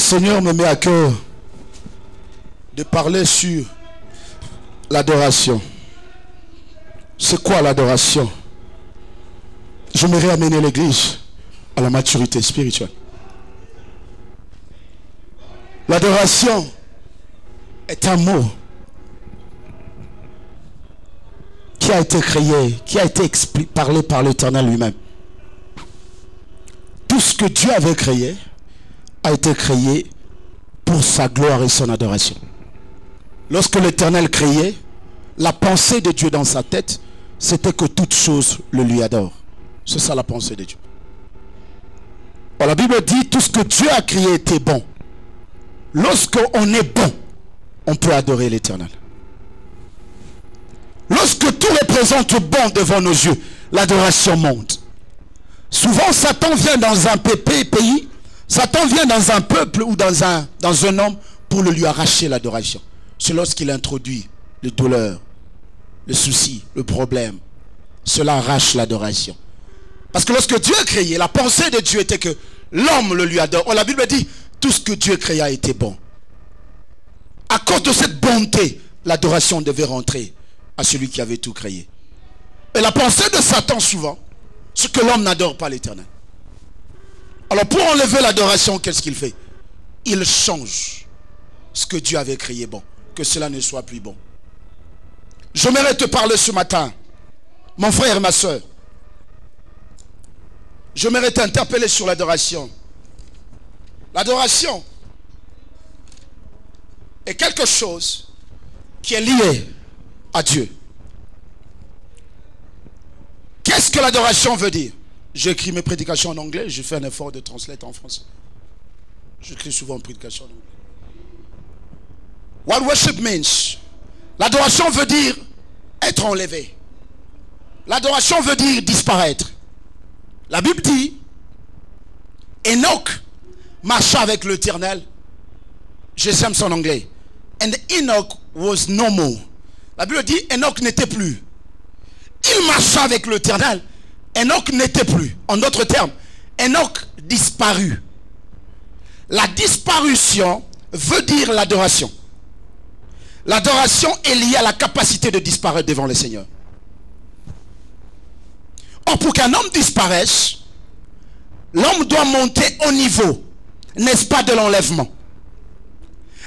Seigneur me met à cœur de parler sur l'adoration. C'est quoi l'adoration? J'aimerais amener l'église à la maturité spirituelle. L'adoration est un mot qui a été créé, qui a été parlé par l'Éternel lui-même. Tout ce que Dieu avait créé a été créé pour sa gloire et son adoration. Lorsque l'Éternel créait, la pensée de Dieu dans sa tête, c'était que toute chose le lui adore. C'est ça la pensée de Dieu. Alors, la Bible dit tout ce que Dieu a créé était bon. Lorsqu'on est bon, on peut adorer l'Éternel. Lorsque tout représente bon devant nos yeux, l'adoration monte. Souvent, Satan vient dans un pays, Satan vient dans un peuple ou dans un homme pour le lui arracher l'adoration. C'est lorsqu'il introduit les douleurs, le souci, le problème. Cela arrache l'adoration. Parce que lorsque Dieu a créé, la pensée de Dieu était que l'homme le lui adore. La Bible dit, tout ce que Dieu créa était bon. À cause de cette bonté, l'adoration devait rentrer à celui qui avait tout créé. Et la pensée de Satan souvent, c'est que l'homme n'adore pas l'Éternel. Alors pour enlever l'adoration, qu'est-ce qu'il fait? Il change ce que Dieu avait créé bon, que cela ne soit plus bon. J'aimerais te parler ce matin, mon frère et ma soeur. J'aimerais t'interpeller sur l'adoration. L'adoration est quelque chose qui est lié à Dieu. Qu'est-ce que l'adoration veut dire? J'écris mes prédications en anglais, je fais un effort de translate en français. J'écris souvent une prédication en anglais. What worship means? L'adoration veut dire être enlevé. L'adoration veut dire disparaître. La Bible dit, Enoch marcha avec l'Éternel. J'aime son anglais. And Enoch was no more. La Bible dit, Enoch n'était plus. Il marcha avec l'Éternel. Enoch n'était plus. En d'autres termes, Enoch disparut. La disparition veut dire l'adoration. L'adoration est liée à la capacité de disparaître devant le Seigneur. Or, pour qu'un homme disparaisse, l'homme doit monter au niveau, n'est-ce pas, de l'enlèvement.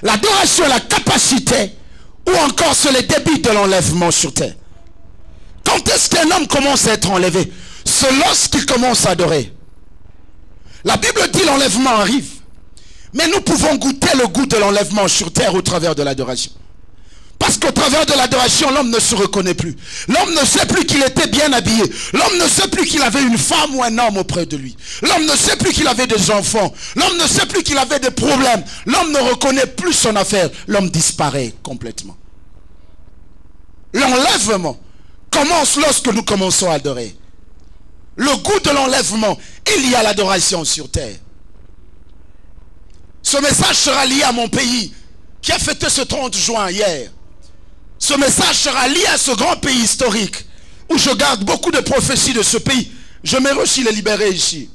L'adoration est la capacité, ou encore c'est le début de l'enlèvement sur terre. Quand est-ce qu'un homme commence à être enlevé? C'est lorsqu'il commence à adorer. La Bible dit l'enlèvement arrive. Mais nous pouvons goûter le goût de l'enlèvement sur terre au travers de l'adoration. Parce qu'au travers de l'adoration, l'homme ne se reconnaît plus. L'homme ne sait plus qu'il était bien habillé. L'homme ne sait plus qu'il avait une femme ou un homme auprès de lui. L'homme ne sait plus qu'il avait des enfants. L'homme ne sait plus qu'il avait des problèmes. L'homme ne reconnaît plus son affaire. L'homme disparaît complètement. L'enlèvement commence lorsque nous commençons à adorer. Le goût de l'enlèvement est lié à l'adoration sur terre. Ce message sera lié à mon pays qui a fêté ce 30 juin hier. Ce message sera lié à ce grand pays historique où je garde beaucoup de prophéties de ce pays. J'aimerais aussi les libérer ici.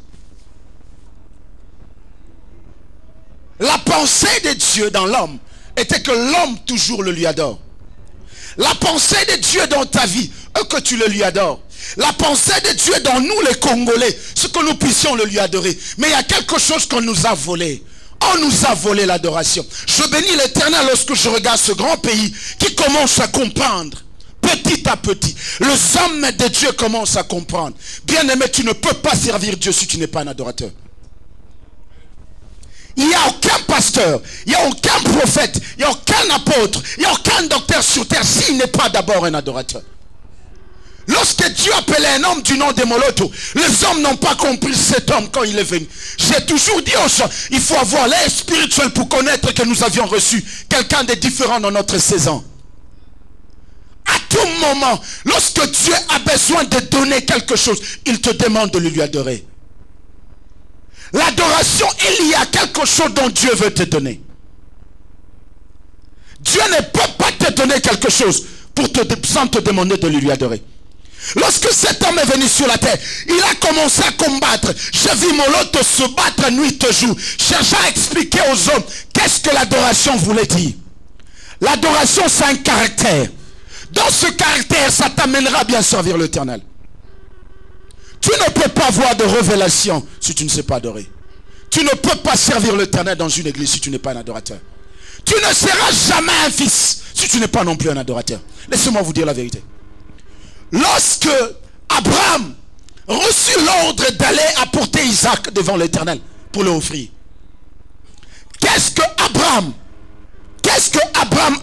La pensée de Dieu dans l'homme était que l'homme toujours le lui adore. La pensée de Dieu dans ta vie est que tu le lui adores. La pensée de Dieu dans nous les Congolais, c'est que nous puissions le lui adorer. Mais il y a quelque chose qu'on nous a volé. On nous a volé l'adoration. Je bénis l'Éternel lorsque je regarde ce grand pays qui commence à comprendre. Petit à petit, les hommes de Dieu commencent à comprendre. Bien-aimé, tu ne peux pas servir Dieu si tu n'es pas un adorateur. Il n'y a aucun pasteur, il n'y a aucun prophète, il n'y a aucun apôtre, il n'y a aucun docteur sur terre s'il n'est pas d'abord un adorateur. Lorsque Dieu appelait un homme du nom de Moloto, les hommes n'ont pas compris cet homme quand il est venu. J'ai toujours dit aux gens, il faut avoir l'air spirituel pour connaître que nous avions reçu quelqu'un de différent dans notre saison. À tout moment, lorsque Dieu a besoin de donner quelque chose, il te demande de lui adorer. L'adoration est liée à quelque chose dont Dieu veut te donner. Dieu ne peut pas te donner quelque chose sans te demander de lui adorer. Lorsque cet homme est venu sur la terre, il a commencé à combattre. J'ai vu Moloch se battre nuit et jour, cherchant à expliquer aux hommes qu'est-ce que l'adoration voulait dire. L'adoration, c'est un caractère. Dans ce caractère, ça t'amènera à bien servir l'Éternel. Tu ne peux pas avoir de révélation si tu ne sais pas adorer. Tu ne peux pas servir l'Éternel dans une église si tu n'es pas un adorateur. Tu ne seras jamais un fils si tu n'es pas non plus un adorateur. Laissez-moi vous dire la vérité. Lorsque Abraham reçut l'ordre d'aller apporter Isaac devant l'Éternel pour l'offrir, qu'est-ce que Abraham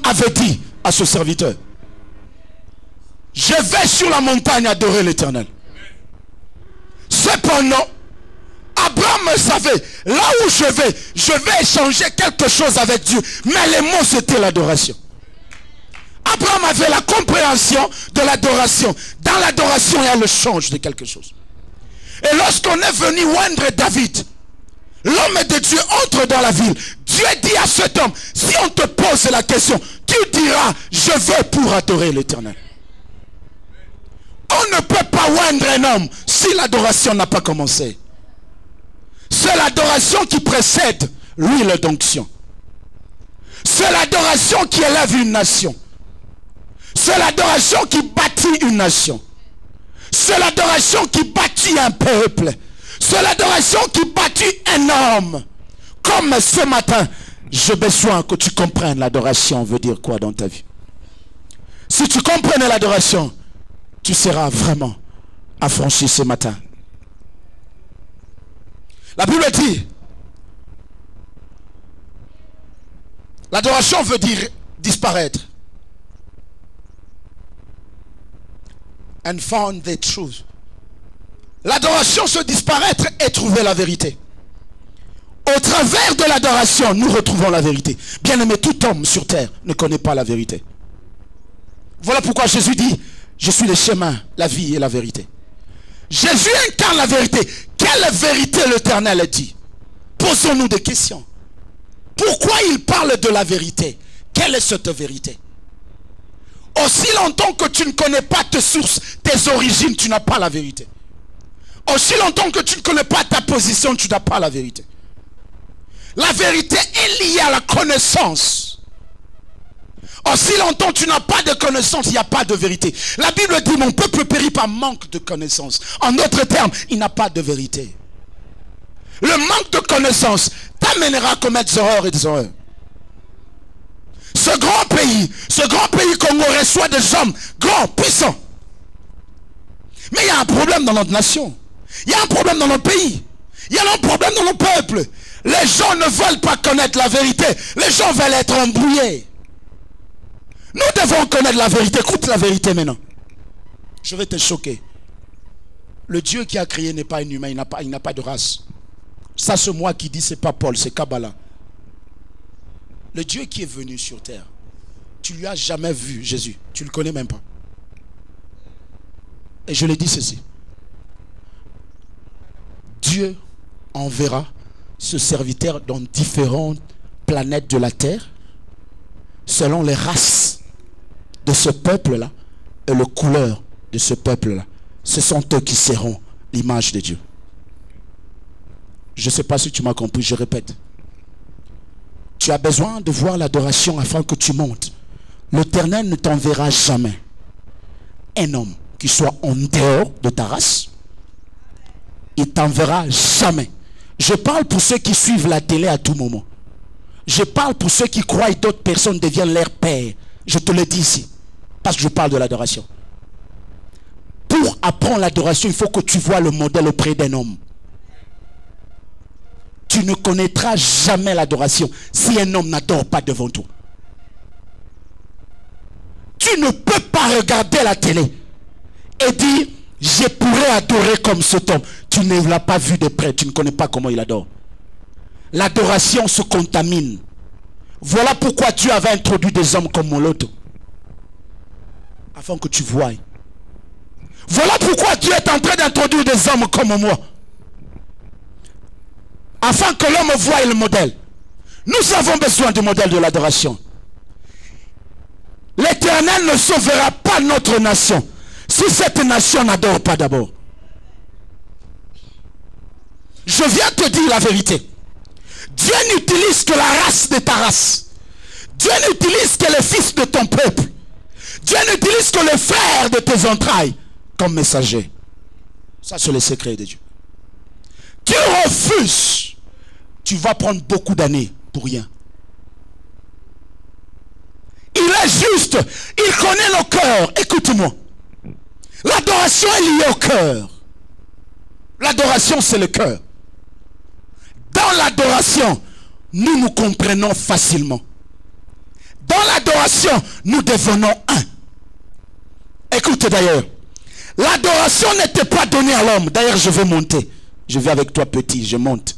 avait dit à ce serviteur? Je vais sur la montagne adorer l'Éternel. Cependant, Abraham savait, là où je vais échanger quelque chose avec Dieu. Mais les mots, c'était l'adoration. Abraham avait la compréhension de l'adoration. Dans l'adoration, il y a le change de quelque chose. Et lorsqu'on est venu oindre David, l'homme de Dieu entre dans la ville. Dieu dit à cet homme, si on te pose la question, tu diras, je veux pour adorer l'Éternel. On ne peut pas oindre un homme si l'adoration n'a pas commencé. C'est l'adoration qui précède l'huile d'onction. C'est l'adoration qui élève une nation. C'est l'adoration qui bâtit une nation. C'est l'adoration qui bâtit un peuple. C'est l'adoration qui bâtit un homme. Comme ce matin, j'ai besoin que tu comprennes l'adoration veut dire quoi dans ta vie. Si tu comprenais l'adoration, tu seras vraiment affranchi ce matin. La Bible dit, l'adoration veut dire disparaître. And found the truth. L'adoration, c'est disparaître et trouver la vérité. Au travers de l'adoration, nous retrouvons la vérité. Bien aimé, tout homme sur terre ne connaît pas la vérité. Voilà pourquoi Jésus dit, je suis le chemin, la vie et la vérité. Jésus incarne la vérité. Quelle vérité l'Éternel dit? Posons-nous des questions. Pourquoi il parle de la vérité? Quelle est cette vérité? Aussi longtemps que tu ne connais pas tes sources, tes origines, tu n'as pas la vérité. Aussi longtemps que tu ne connais pas ta position, tu n'as pas la vérité. La vérité est liée à la connaissance. Aussi longtemps que tu n'as pas de connaissance, il n'y a pas de vérité. La Bible dit, mon peuple périt par manque de connaissance. En d'autres termes, il n'a pas de vérité. Le manque de connaissance t'amènera à commettre des erreurs et des erreurs. Ce grand pays Congo reçoit des hommes grands, puissants. Mais il y a un problème dans notre nation. Il y a un problème dans notre pays. Il y a un problème dans nos peuples. Les gens ne veulent pas connaître la vérité. Les gens veulent être embrouillés. Nous devons connaître la vérité. Écoute la vérité maintenant. Je vais te choquer. Le Dieu qui a créé n'est pas un humain. Il n'a pas de race. Ça c'est moi qui dis, c'est pas Paul, c'est Kabbalah. Le Dieu qui est venu sur terre, tu lui as jamais vu Jésus. Tu ne le connais même pas. Et je l'ai dit ceci. Dieu enverra ce serviteur dans différentes planètes de la terre, selon les races de ce peuple-là et les couleurs de ce peuple-là. Ce sont eux qui seront l'image de Dieu. Je ne sais pas si tu m'as compris, je répète. Tu as besoin de voir l'adoration afin que tu montes. L'Éternel ne t'enverra jamais un homme qui soit en dehors de ta race. Il t'enverra jamais. Je parle pour ceux qui suivent la télé à tout moment. Je parle pour ceux qui croient que d'autres personnes deviennent leur père. Je te le dis ici. Parce que je parle de l'adoration. Pour apprendre l'adoration, il faut que tu vois le modèle auprès d'un homme. Tu ne connaîtras jamais l'adoration si un homme n'adore pas devant toi. Tu ne peux pas regarder la télé et dire je pourrais adorer comme cet homme. Tu ne l'as pas vu de près, tu ne connais pas comment il adore. L'adoration se contamine. Voilà pourquoi Dieu avait introduit des hommes comme Moloch, afin que tu voies. Voilà pourquoi Dieu est en train d'introduire des hommes comme moi, afin que l'homme voie le modèle. Nous avons besoin du modèle de l'adoration. L'Éternel ne sauvera pas notre nation si cette nation n'adore pas d'abord? Je viens te dire la vérité. Dieu n'utilise que la race de ta race. Dieu n'utilise que les fils de ton peuple. Dieu n'utilise que les frères de tes entrailles comme messagers. Ça, c'est le secret de Dieu. Tu refuses, tu vas prendre beaucoup d'années pour rien. Il est juste, il connaît nos cœurs. Écoute-moi. L'adoration est liée au cœur. L'adoration, c'est le cœur. Dans l'adoration, nous nous comprenons facilement. Dans l'adoration, nous devenons un. Écoute d'ailleurs, l'adoration n'était pas donnée à l'homme. D'ailleurs, je vais monter. Je vais avec toi petit, je monte.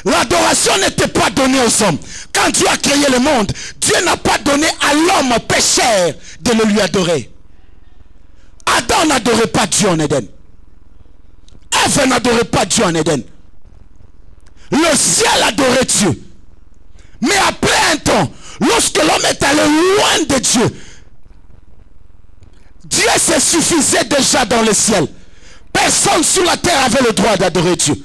L'adoration n'était pas donnée aux hommes. Quand Dieu a créé le monde, Dieu n'a pas donné à l'homme pécheur de le lui adorer. Adam n'adorait pas Dieu en Éden. Ève n'adorait pas Dieu en Éden. Le ciel adorait Dieu. Mais après un temps, lorsque l'homme est allé loin de Dieu, Dieu se suffisait déjà dans le ciel. Personne sur la terre avait le droit d'adorer Dieu.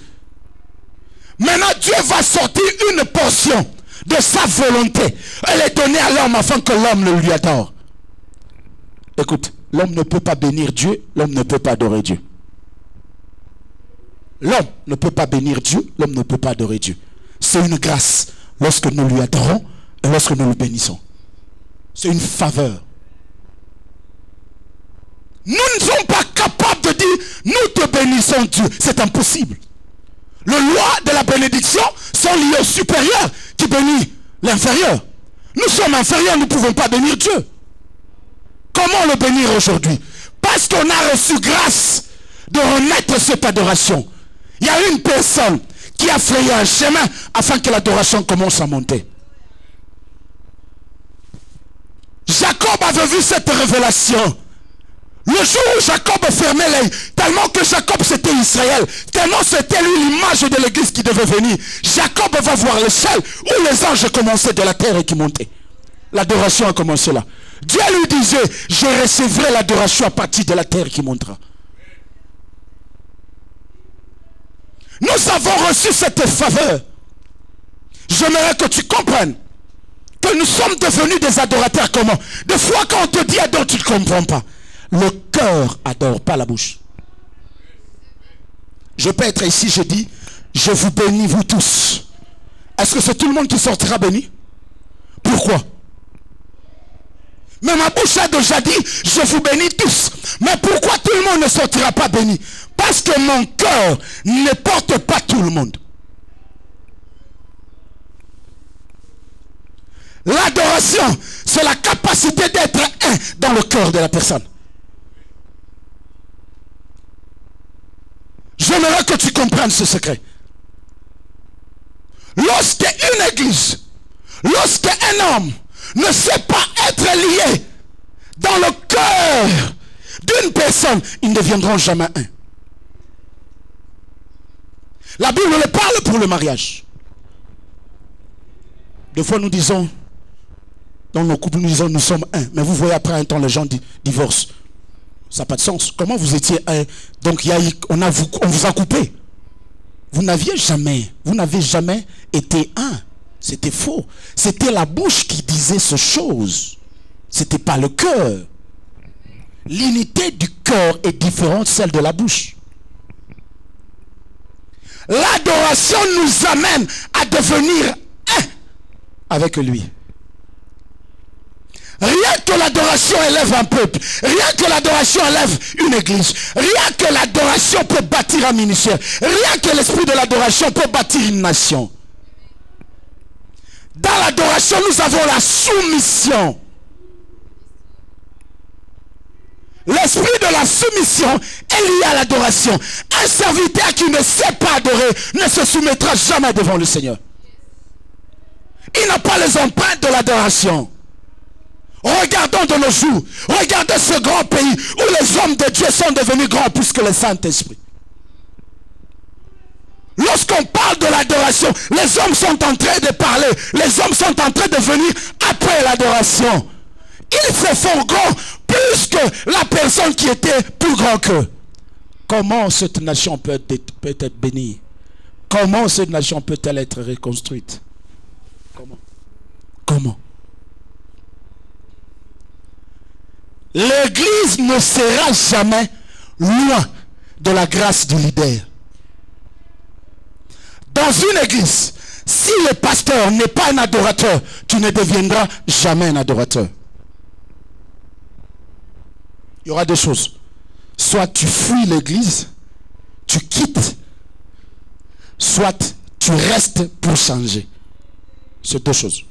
Maintenant, Dieu va sortir une portion de sa volonté. Elle est donnée à l'homme afin que l'homme le lui adore. Écoute, l'homme ne peut pas bénir Dieu, l'homme ne peut pas adorer Dieu. L'homme ne peut pas bénir Dieu, l'homme ne peut pas adorer Dieu. C'est une grâce lorsque nous lui adorons et lorsque nous le bénissons. C'est une faveur. Nous ne sommes pas capables de dire, nous te bénissons Dieu. C'est impossible. Les lois de la bénédiction sont liées au supérieur qui bénit l'inférieur. Nous sommes inférieurs, nous ne pouvons pas bénir Dieu. Comment le bénir aujourd'hui? Parce qu'on a reçu grâce de remettre cette adoration. Il y a une personne qui a frayé un chemin afin que l'adoration commence à monter. Jacob avait vu cette révélation. Le jour où Jacob fermait l'œil, tellement que Jacob c'était Israël, tellement c'était lui l'image de l'église qui devait venir. Jacob va voir le ciel où les anges commençaient de la terre et qui montaient. L'adoration a commencé là. Dieu lui disait, je recevrai l'adoration à partir de la terre qui montera. Nous avons reçu cette faveur. J'aimerais que tu comprennes que nous sommes devenus des adorateurs comment? Des fois quand on te dit adore, tu ne comprends pas. Le cœur adore, pas la bouche. Je peux être ici, je dis, je vous bénis vous tous. Est-ce que c'est tout le monde qui sortira béni? Pourquoi? Mais ma bouche a déjà dit, je vous bénis tous. Mais pourquoi tout le monde ne sortira pas béni? Parce que mon cœur ne porte pas tout le monde. L'adoration, c'est la capacité d'être un dans le cœur de la personne. J'aimerais que tu comprennes ce secret. Lorsqu'une église, lorsqu'un homme ne sait pas être lié dans le cœur d'une personne, ils ne deviendront jamais un. La Bible le parle pour le mariage. Des fois nous disons, dans nos couples nous disons nous sommes un. Mais vous voyez après un temps les gens divorcent. Ça n'a pas de sens. Comment vous étiez un? Donc on vous a coupé. Vous n'avez jamais été un. C'était faux. C'était la bouche qui disait ces choses. C'était pas le cœur. L'unité du cœur est différente de celle de la bouche. L'adoration nous amène à devenir un avec lui. Rien que l'adoration élève un peuple, rien que l'adoration élève une église, rien que l'adoration peut bâtir un ministère, rien que l'esprit de l'adoration peut bâtir une nation. Dans l'adoration, nous avons la soumission. L'esprit de la soumission est lié à l'adoration. Un serviteur qui ne sait pas adorer ne se soumettra jamais devant le Seigneur. Il n'a pas les empreintes de l'adoration. Regardons de nos jours, regardez ce grand pays où les hommes de Dieu sont devenus grands plus que le Saint-Esprit. Lorsqu'on parle de l'adoration, les hommes sont en train de parler, les hommes sont en train de venir après l'adoration. Ils se font grands plus que la personne qui était plus grande qu'eux. Comment cette nation peut être bénie? Comment cette nation peut-elle être reconstruite? Comment? L'église ne sera jamais loin de la grâce du leader. Dans une église, si le pasteur n'est pas un adorateur, tu ne deviendras jamais un adorateur. Il y aura deux choses. Soit tu fuis l'église, tu quittes, soit tu restes pour changer. C'est deux choses.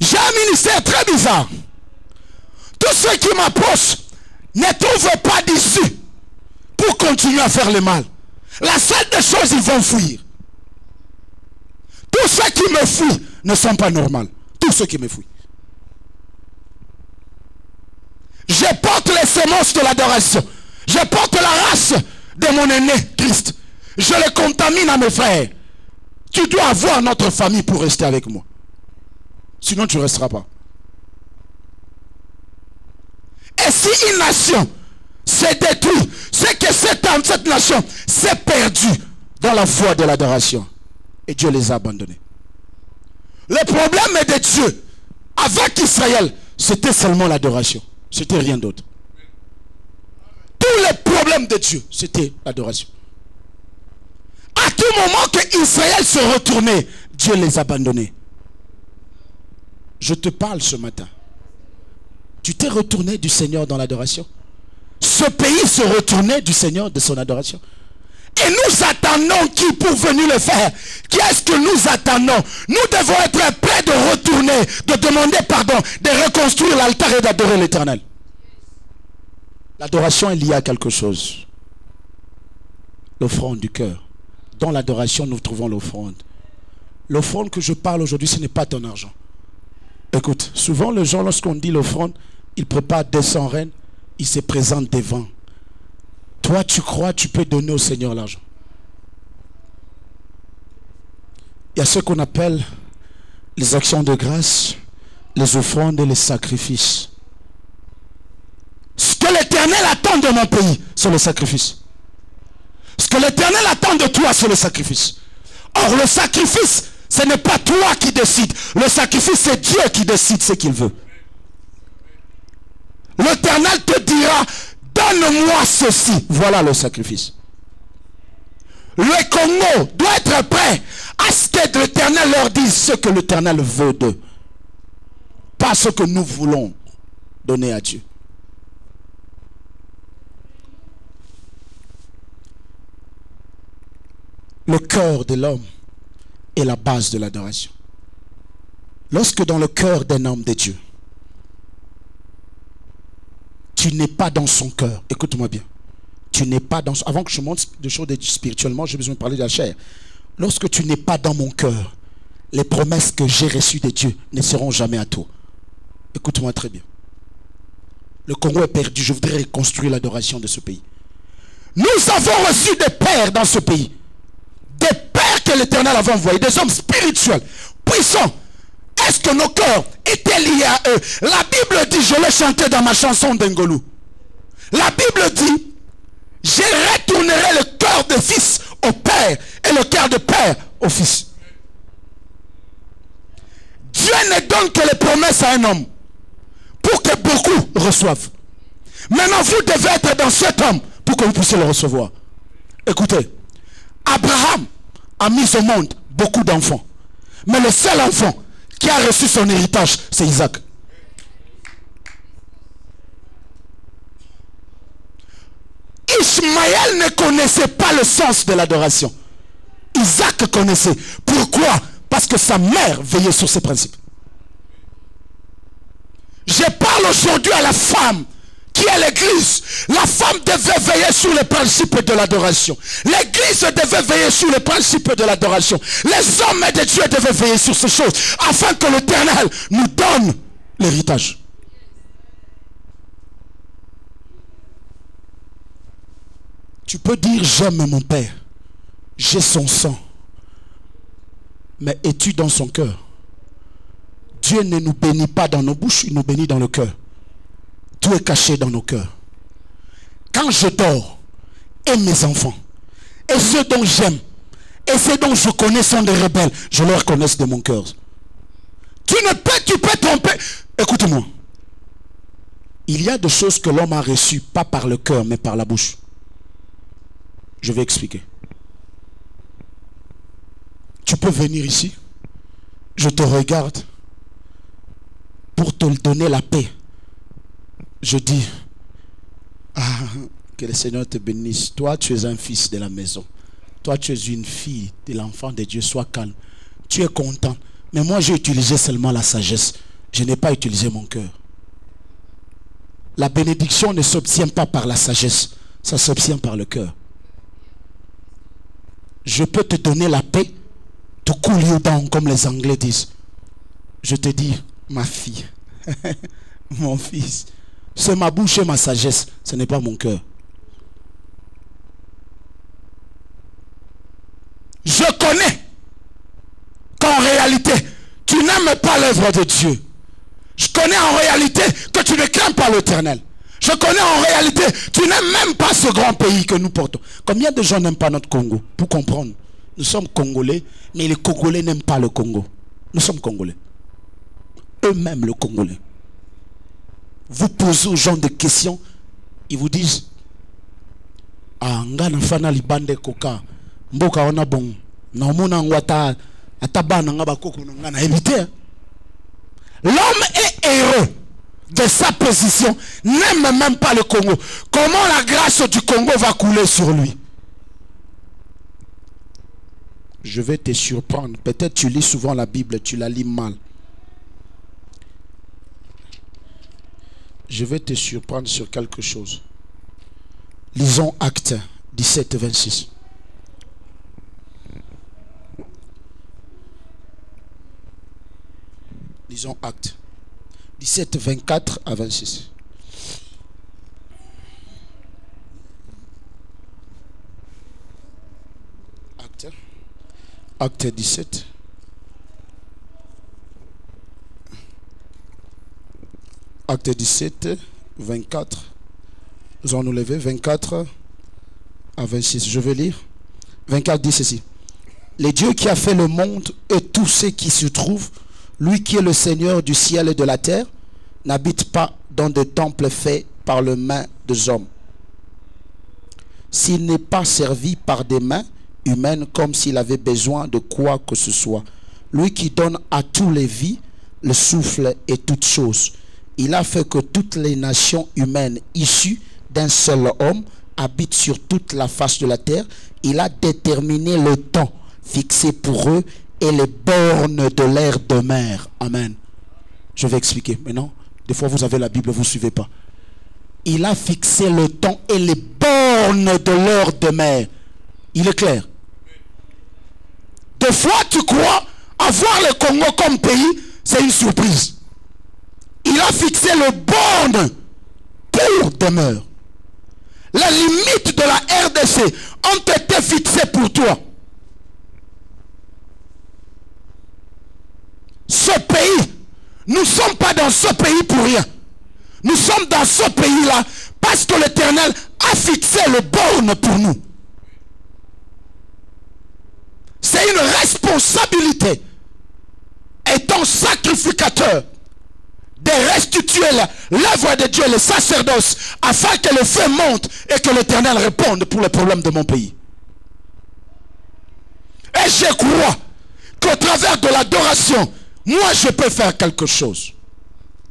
J'ai un ministère très bizarre. Tous ceux qui m'approchent ne trouvent pas d'issue pour continuer à faire le mal. La seule des choses, ils vont fuir. Tous ceux qui me fuient ne sont pas normaux. Tous ceux qui me fuient. Je porte les semences de l'adoration. Je porte la race de mon aîné Christ. Je le contamine à mes frères. Tu dois avoir notre famille pour rester avec moi. Sinon tu ne resteras pas. Et si une nation s'est détruite, c'est que cette nation s'est perdue dans la foi de l'adoration. Et Dieu les a abandonnés. Le problème de Dieu avec Israël, c'était seulement l'adoration. C'était rien d'autre. Tous les problèmes de Dieu, c'était l'adoration. À tout moment que Israël se retournait, Dieu les abandonnait. Je te parle ce matin. Tu t'es retourné du Seigneur dans l'adoration. Ce pays se retournait du Seigneur de son adoration. Et nous attendons qui pour venir le faire? Qui est-ce que nous attendons? Nous devons être prêts de retourner, de demander pardon, de reconstruire l'altar et d'adorer l'Éternel. L'adoration est liée à quelque chose. L'offrande du cœur. Dans l'adoration, nous trouvons l'offrande. L'offrande que je parle aujourd'hui, ce n'est pas ton argent. Écoute, souvent les gens, lorsqu'on dit l'offrande, ils préparent 200 rennes, ils se présentent devant. Toi, tu crois, tu peux donner au Seigneur l'argent. Il y a ce qu'on appelle les actions de grâce, les offrandes et les sacrifices. Ce que l'Éternel attend de mon pays, c'est le sacrifice. Ce que l'Éternel attend de toi, c'est le sacrifice. Or, le sacrifice, ce n'est pas toi qui décides. Le sacrifice, c'est Dieu qui décide ce qu'il veut. L'Éternel te dira, donne-moi ceci. Voilà le sacrifice. Le Congo doit être prêt à ce que l'Éternel leur dise ce que l'Éternel veut d'eux. Pas ce que nous voulons donner à Dieu. Le cœur de l'homme est la base de l'adoration. Lorsque dans le cœur d'un homme de Dieu, tu n'es pas dans son cœur, écoute-moi bien, tu n'es pas dans son... Avant que je monte des choses spirituellement, j'ai besoin de parler de la chair. Lorsque tu n'es pas dans mon cœur, les promesses que j'ai reçues de Dieu ne seront jamais à toi. Écoute-moi très bien. Le Congo est perdu, je voudrais reconstruire l'adoration de ce pays. Nous avons reçu des pères dans ce pays. Des pères que l'Éternel avait envoyés, des hommes spirituels, puissants. Est-ce que nos cœurs étaient liés à eux? La Bible dit, je l'ai chanté dans ma chanson d'Engolou. La Bible dit, je retournerai le cœur de fils au père et le cœur de père au fils. Dieu ne donne que les promesses à un homme pour que beaucoup reçoivent. Maintenant, vous devez être dans cet homme pour que vous puissiez le recevoir. Écoutez, Abraham a mis au monde beaucoup d'enfants. Mais le seul enfant qui a reçu son héritage, c'est Isaac. Ismaël ne connaissait pas le sens de l'adoration. Isaac connaissait. Pourquoi? Parce que sa mère veillait sur ses principes. Je parle aujourd'hui à la femme qui est l'église. La femme devait veiller sur les principes de l'adoration. L'église devait veiller sur les principes de l'adoration. Les hommes de Dieu devaient veiller sur ces choses afin que l'Éternel nous donne l'héritage. Tu peux dire j'aime mon père, j'ai son sang, mais es-tu dans son cœur? Dieu ne nous bénit pas dans nos bouches, il nous bénit dans le cœur. Tout est caché dans nos cœurs. Quand je dors, et mes enfants, et ceux dont j'aime, et ceux dont je connais sont des rebelles, je les reconnais de mon cœur. Tu peux tromper. Écoute-moi. Il y a des choses que l'homme a reçues, pas par le cœur, mais par la bouche. Je vais expliquer. Tu peux venir ici, je te regarde, pour te donner la paix. Je dis, ah, que le Seigneur te bénisse. Toi, tu es un fils de la maison. Toi, tu es une fille de l'enfant de Dieu. Sois calme. Tu es content. Mais moi, j'ai utilisé seulement la sagesse. Je n'ai pas utilisé mon cœur. La bénédiction ne s'obtient pas par la sagesse. Ça s'obtient par le cœur. Je peux te donner la paix, te cool you down, comme les Anglais disent. Je te dis, ma fille, mon fils, c'est ma bouche et ma sagesse, ce n'est pas mon cœur. Je connais qu'en réalité, tu n'aimes pas l'œuvre de Dieu. Je connais en réalité que tu ne crains pas l'Éternel. Je connais en réalité, tu n'aimes même pas ce grand pays que nous portons. Combien de gens n'aiment pas notre Congo? Pour comprendre, nous sommes Congolais, mais les Congolais n'aiment pas le Congo. Nous sommes Congolais. Eux-mêmes le Congolais. Vous posez aux gens des questions, ils vous disent, ah, ngana fana libande koka, mboka ona bon, na omona ngwata, atabana ngaba koko ngana éviter. L'homme est heureux de sa position, n'aime même pas le Congo. Comment la grâce du Congo va couler sur lui? Je vais te surprendre. Peut-être tu lis souvent la Bible, tu la lis mal. Je vais te surprendre sur quelque chose. Lisons Actes 17, 26. Lisons Actes 17, 24 à 26. Acte 17. Acte 17, 24. Nous allons nous lever. 24 à 26. Je vais lire. 24 dit ceci. Le Dieu qui a fait le monde et tout ce qui se trouve, lui qui est le Seigneur du ciel et de la terre, n'habite pas dans des temples faits par les mains des hommes. S'il n'est pas servi par des mains humaines comme s'il avait besoin de quoi que ce soit. Lui qui donne à tous les vies, le souffle et toutes choses. Il a fait que toutes les nations humaines issues d'un seul homme habitent sur toute la face de la terre. Il a déterminé le temps fixé pour eux et les bornes de leur demeure. Amen. Je vais expliquer maintenant. Des fois vous avez la Bible, vous ne suivez pas. Il a fixé le temps et les bornes de leur demeure. Il est clair. Des fois tu crois avoir le Congo comme pays, c'est une surprise. Il a fixé le borne pour demeure. Les limites de la RDC ont été fixées pour toi. Ce pays, nous ne sommes pas dans ce pays pour rien. Nous sommes dans ce pays-là parce que l'Éternel a fixé le borne pour nous. C'est une responsabilité, étant sacrificateur, de restituer l'œuvre de Dieu, le sacerdoce, afin que le feu monte et que l'Éternel réponde pour les problèmes de mon pays. Et je crois qu'au travers de l'adoration, moi je peux faire quelque chose.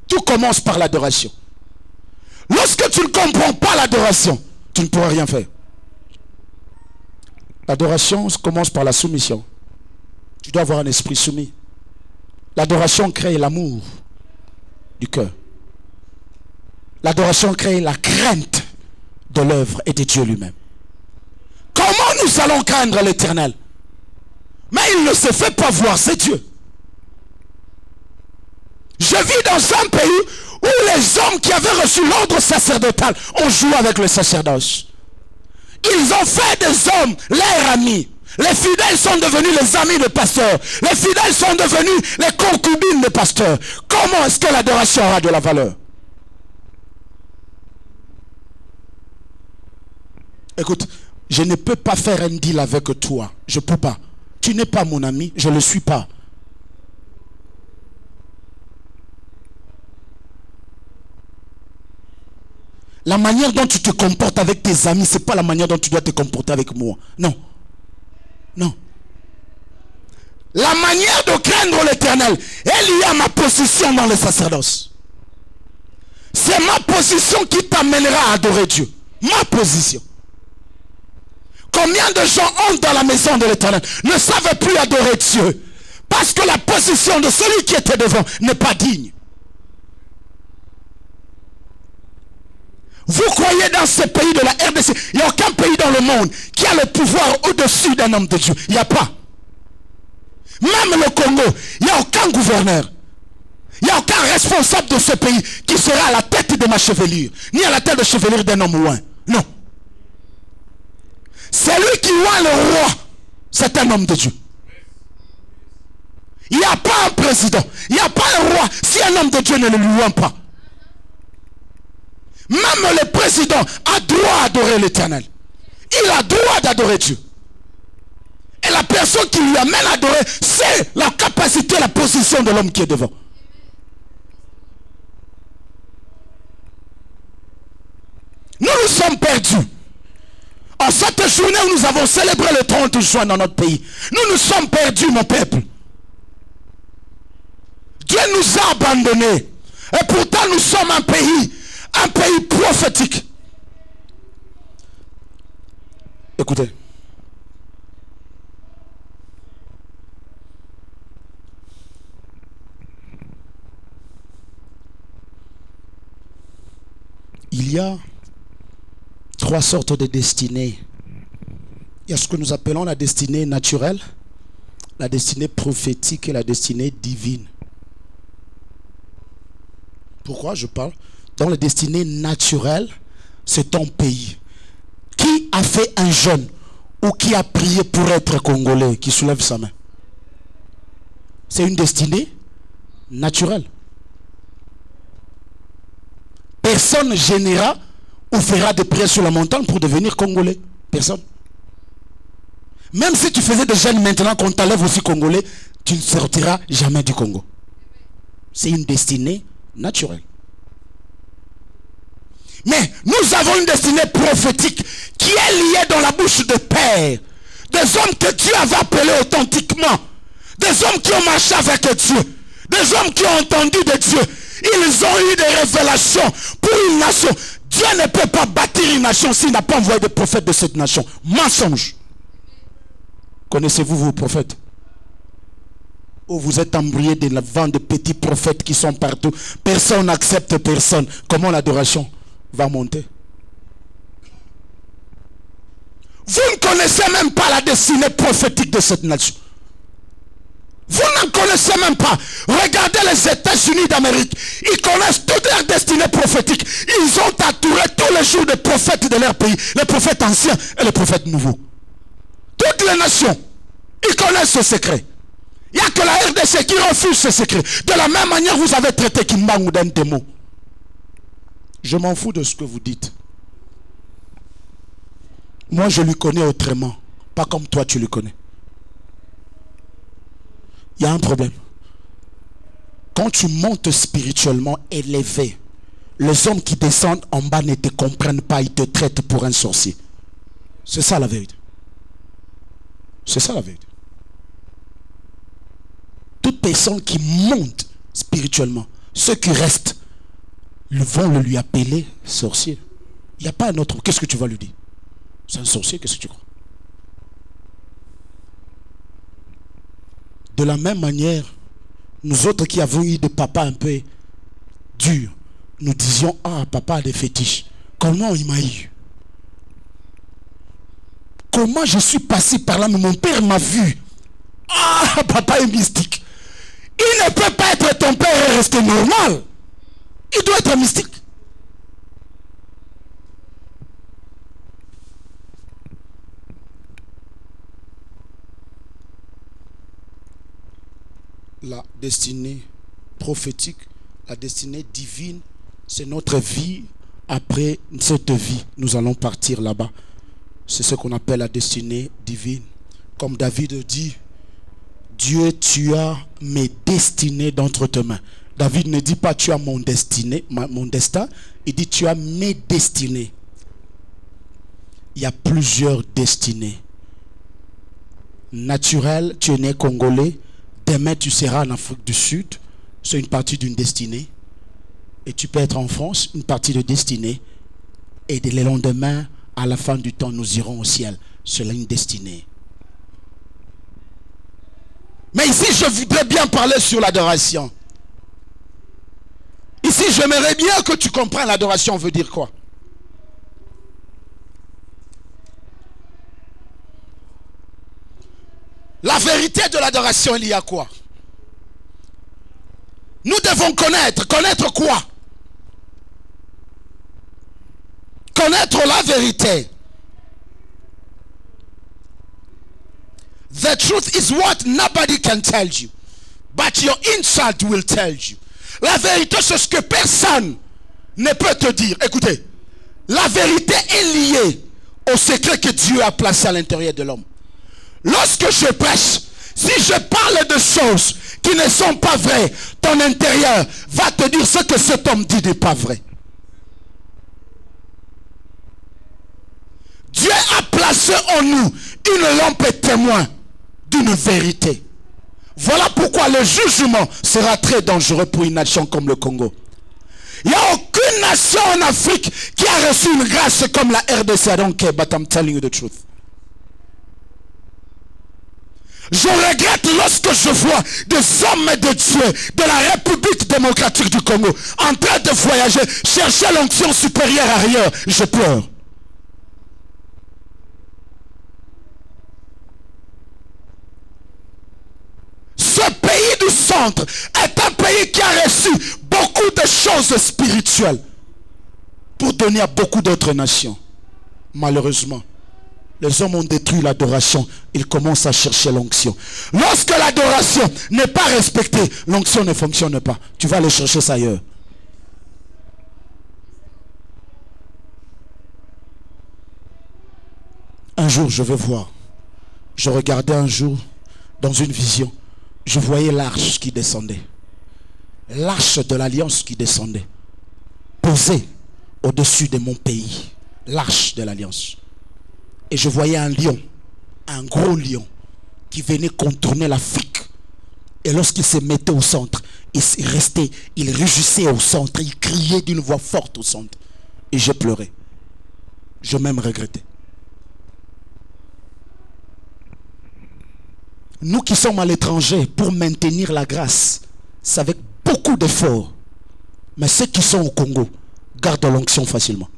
Tout commence par l'adoration. Lorsque tu ne comprends pas l'adoration, tu ne pourras rien faire. L'adoration commence par la soumission. Tu dois avoir un esprit soumis. L'adoration crée l'amour du cœur. L'adoration crée la crainte de l'œuvre et de Dieu lui-même. Comment nous allons craindre l'Éternel? Mais il ne se fait pas voir, c'est Dieu. Je vis dans un pays où les hommes qui avaient reçu l'ordre sacerdotal ont joué avec le sacerdoce. Ils ont fait des hommes leurs amis, Les fidèles sont devenus les amis de pasteurs. Les fidèles sont devenus les concubines de pasteurs. Comment est-ce que l'adoration aura de la valeur? Écoute, je ne peux pas faire un deal avec toi. Je ne peux pas. Tu n'es pas mon ami, je ne le suis pas. La manière dont tu te comportes avec tes amis, ce n'est pas la manière dont tu dois te comporter avec moi. Non. Non. La manière de craindre l'Éternel est liée à ma position dans le sacerdoce. C'est ma position qui t'amènera à adorer Dieu. Ma position. Combien de gens entrent dans la maison de l'Éternel ne savent plus adorer Dieu parce que la position de celui qui était devant n'est pas digne. Vous croyez dans ce pays de la RDC, il n'y a aucun pays dans le monde qui a le pouvoir au-dessus d'un homme de Dieu. Il n'y a pas. Même le Congo, il n'y a aucun gouverneur. Il n'y a aucun responsable de ce pays qui sera à la tête de ma chevelure, ni à la tête de chevelure d'un homme ouin. Non. C'est lui qui oint le roi. C'est un homme de Dieu. Il n'y a pas un président. Il n'y a pas un roi si un homme de Dieu ne le lui oint pas. Même le président a droit d'adorer l'Éternel. Il a droit d'adorer Dieu. Et la personne qui lui amène à adorer, c'est la capacité, la position de l'homme qui est devant. Nous nous sommes perdus. En cette journée où nous avons célébré le 30 juin dans notre pays, nous nous sommes perdus, mon peuple. Dieu nous a abandonnés. Et pourtant nous sommes un pays prophétique. Écoutez. Il y a 3 sortes de destinées. Il y a ce que nous appelons la destinée naturelle, la destinée prophétique et la destinée divine. Pourquoi je parle? Dans la destinée naturelle, c'est ton pays. Qui a fait un jeûne ou qui a prié pour être congolais? Qui soulève sa main. C'est une destinée naturelle. Personne ne gênera ou fera des prières sur la montagne pour devenir congolais. Personne. Même si tu faisais des jeûnes maintenant qu'on t'enlève aussi congolais, tu ne sortiras jamais du Congo. C'est une destinée naturelle. Mais nous avons une destinée prophétique qui est liée dans la bouche de Père. Des hommes que Dieu avait appelés authentiquement. Des hommes qui ont marché avec Dieu. Des hommes qui ont entendu de Dieu. Ils ont eu des révélations pour une nation. Dieu ne peut pas bâtir une nation s'il n'a pas envoyé des prophètes de cette nation. Mensonge. Connaissez-vous vos prophètes? Ou vous êtes embrouillés de la vente de petits prophètes qui sont partout. Personne n'accepte personne. Comment l'adoration va monter? Vous ne connaissez même pas la destinée prophétique de cette nation. Vous n'en connaissez même pas. Regardez les États-Unis d'Amérique. Ils connaissent toute leur destinée prophétique. Ils ont entouré tous les jours des prophètes de leur pays. Les prophètes anciens et les prophètes nouveaux. Toutes les nations, ils connaissent ce secret. Il n'y a que la RDC qui refuse ce secret. De la même manière, vous avez traité Kimbangu d'un démon. Je m'en fous de ce que vous dites. Moi, je lui connais autrement. Pas comme toi, tu le connais. Il y a un problème. Quand tu montes spirituellement élevé, les hommes qui descendent en bas ne te comprennent pas. Ils te traitent pour un sorcier. C'est ça la vérité. C'est ça la vérité. Toute personne qui monte spirituellement, ceux qui restent vont le lui appeler sorcier. Il n'y a pas un autre. Qu'est-ce que tu vas lui dire? C'est un sorcier, qu'est-ce que tu crois? De la même manière, nous autres qui avons eu des papas un peu durs, nous disions, ah, papa a des fétiches. Comment il m'a eu? Comment je suis passé par là, mais mon père m'a vu. Ah, papa est mystique. Il ne peut pas être ton père et rester normal. Il doit être mystique. La destinée prophétique, la destinée divine, c'est notre vie. Après cette vie, nous allons partir là-bas. C'est ce qu'on appelle la destinée divine. Comme David dit, Dieu, tu as mes destinées d'entre tes mains. David ne dit pas tu as mon destin, il dit tu as mes destinées. Il y a plusieurs destinées. Naturel, tu es né congolais, demain tu seras en Afrique du Sud, c'est une partie d'une destinée. Et tu peux être en France, une partie de destinée. Et le lendemain, à la fin du temps, nous irons au ciel. C'est une destinée. Mais ici, je voudrais bien parler sur l'adoration. Ici, j'aimerais bien que tu comprennes l'adoration veut dire quoi. La vérité de l'adoration, il y a quoi? Nous devons connaître. Connaître quoi? Connaître la vérité. The truth is what nobody can tell you. But your inside will tell you. La vérité, c'est ce que personne ne peut te dire. Écoutez, la vérité est liée au secret que Dieu a placé à l'intérieur de l'homme. Lorsque je prêche, si je parle de choses qui ne sont pas vraies, ton intérieur va te dire ce que cet homme dit n'est pas vrai. Dieu a placé en nous une lampe témoin d'une vérité. Voilà pourquoi le jugement sera très dangereux pour une nation comme le Congo. Il n'y a aucune nation en Afrique qui a reçu une grâce comme la RDC. I don't care, but I'm telling you the truth. Je regrette lorsque je vois des hommes de Dieu de la République démocratique du Congo en train de voyager, chercher l'onction supérieure ailleurs. Je pleure. Ce pays du centre est un pays qui a reçu beaucoup de choses spirituelles pour donner à beaucoup d'autres nations. Malheureusement, les hommes ont détruit l'adoration. Ils commencent à chercher l'onction. Lorsque l'adoration n'est pas respectée, l'onction ne fonctionne pas. Tu vas aller chercher ça ailleurs. Un jour, je vais voir. Je regardais un jour dans une vision. Je voyais l'arche qui descendait. L'arche de l'alliance qui descendait. Posée au-dessus de mon pays. L'arche de l'alliance. Et je voyais un lion. Un gros lion. Qui venait contourner l'Afrique. Et lorsqu'il se mettait au centre. Il restait. Il rugissait au centre. Il criait d'une voix forte au centre. Et j'ai pleuré. Je même regrettais. Nous qui sommes à l'étranger pour maintenir la grâce, c'est avec beaucoup d'efforts. Mais ceux qui sont au Congo gardent l'onction facilement.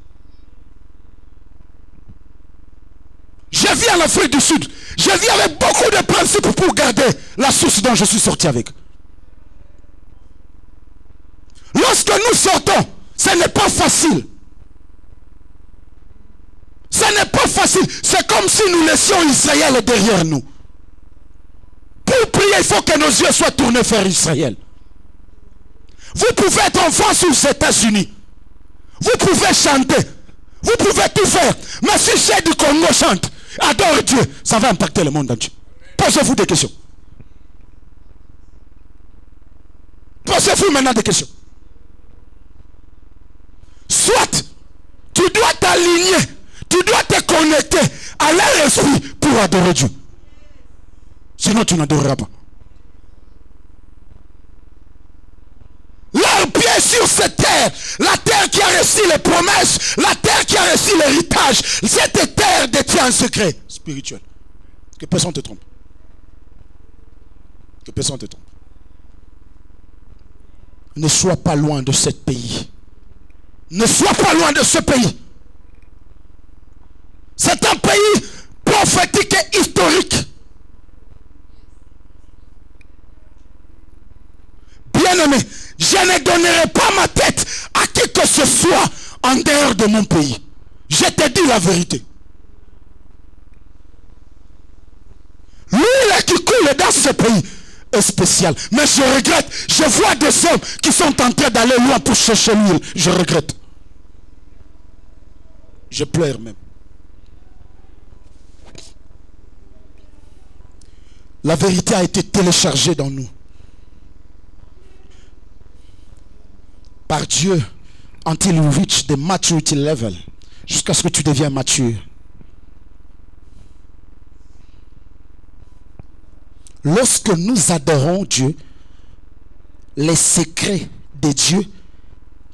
Je vis en Afrique du Sud. Je vis avec beaucoup de principes pour garder la source dont je suis sorti avec. Lorsque nous sortons, ce n'est pas facile. Ce n'est pas facile. C'est comme si nous laissions Israël derrière nous. Pour prier, il faut que nos yeux soient tournés vers Israël. Vous pouvez être en France ou aux États-Unis. Vous pouvez chanter. Vous pouvez tout faire. Mais si chez du Congo chante, adore Dieu, ça va impacter le monde entier. Posez-vous des questions. Posez-vous maintenant des questions. Soit tu dois t'aligner, tu dois te connecter à leur esprit pour adorer Dieu. Sinon tu n'adoreras pas. Leur pied sur cette terre, la terre qui a reçu les promesses, la terre qui a reçu l'héritage, cette terre détient un secret spirituel. Que personne ne te trompe. Que personne ne te trompe. Ne sois pas loin de ce pays. Ne sois pas loin de ce pays. C'est un pays prophétique et historique. Bien-aimé, je ne donnerai pas ma tête à qui que ce soit en dehors de mon pays. Je te dis la vérité. L'huile qui coule dans ce pays est spécial. Mais je regrette. Je vois des hommes qui sont en train d'aller loin pour chercher l'huile. Je regrette. Je pleure même. La vérité a été téléchargée dans nous. Par Dieu, until you reach the maturity level. Jusqu'à ce que tu deviens mature. Lorsque nous adorons Dieu, les secrets de Dieu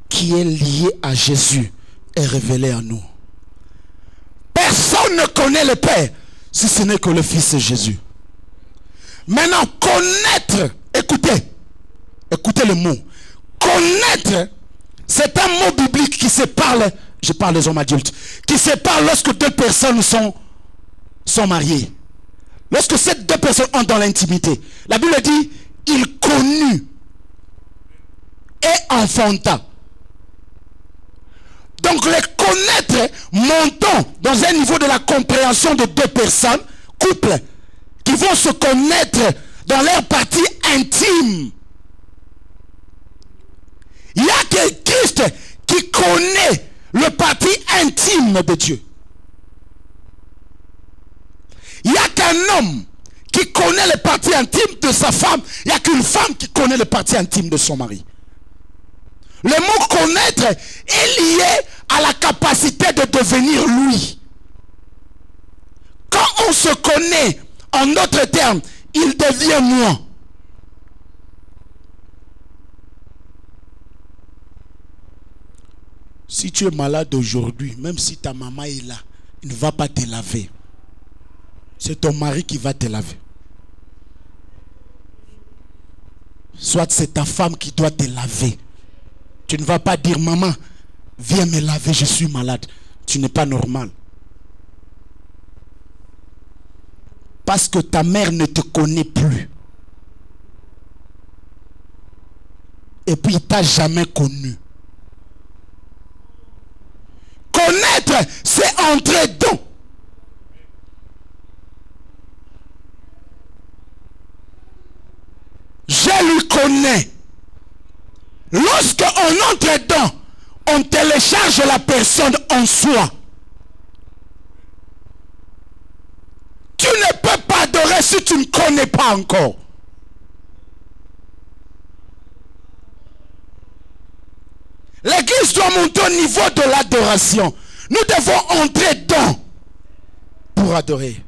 qui est lié à Jésus est révélé à nous. Personne ne connaît le Père si ce n'est que le Fils de Jésus. Maintenant, connaître, écoutez le mot. Connaître, c'est un mot biblique qui se parle, je parle des hommes adultes, qui se parle lorsque deux personnes sont mariées. Lorsque ces deux personnes ont dans l'intimité, la Bible dit, il connut et enfanta. Donc les connaître, montons dans un niveau de la compréhension de deux personnes, couple, qui vont se connaître dans leur partie intime. Il n'y a que Christ qui connaît le parti intime de Dieu. Il n'y a qu'un homme qui connaît les parties intimes de sa femme. Il n'y a qu'une femme qui connaît les parties intimes de son mari. Le mot connaître est lié à la capacité de devenir lui. Quand on se connaît, en d'autres termes, il devient moi. Si tu es malade aujourd'hui, même si ta maman est là, il ne va pas te laver. C'est ton mari qui va te laver. Soit c'est ta femme qui doit te laver. Tu ne vas pas dire, maman, viens me laver, je suis malade. Tu n'es pas normal. Parce que ta mère ne te connaît plus. Et puis il ne t'a jamais connu. Connaître, c'est entrer dedans. Je lui connais. Lorsqu'on entre dedans, on télécharge la personne en soi. Tu ne peux pas adorer si tu ne connais pas encore. L'église doit monter au niveau de l'adoration. Nous devons entrer dedans pour adorer.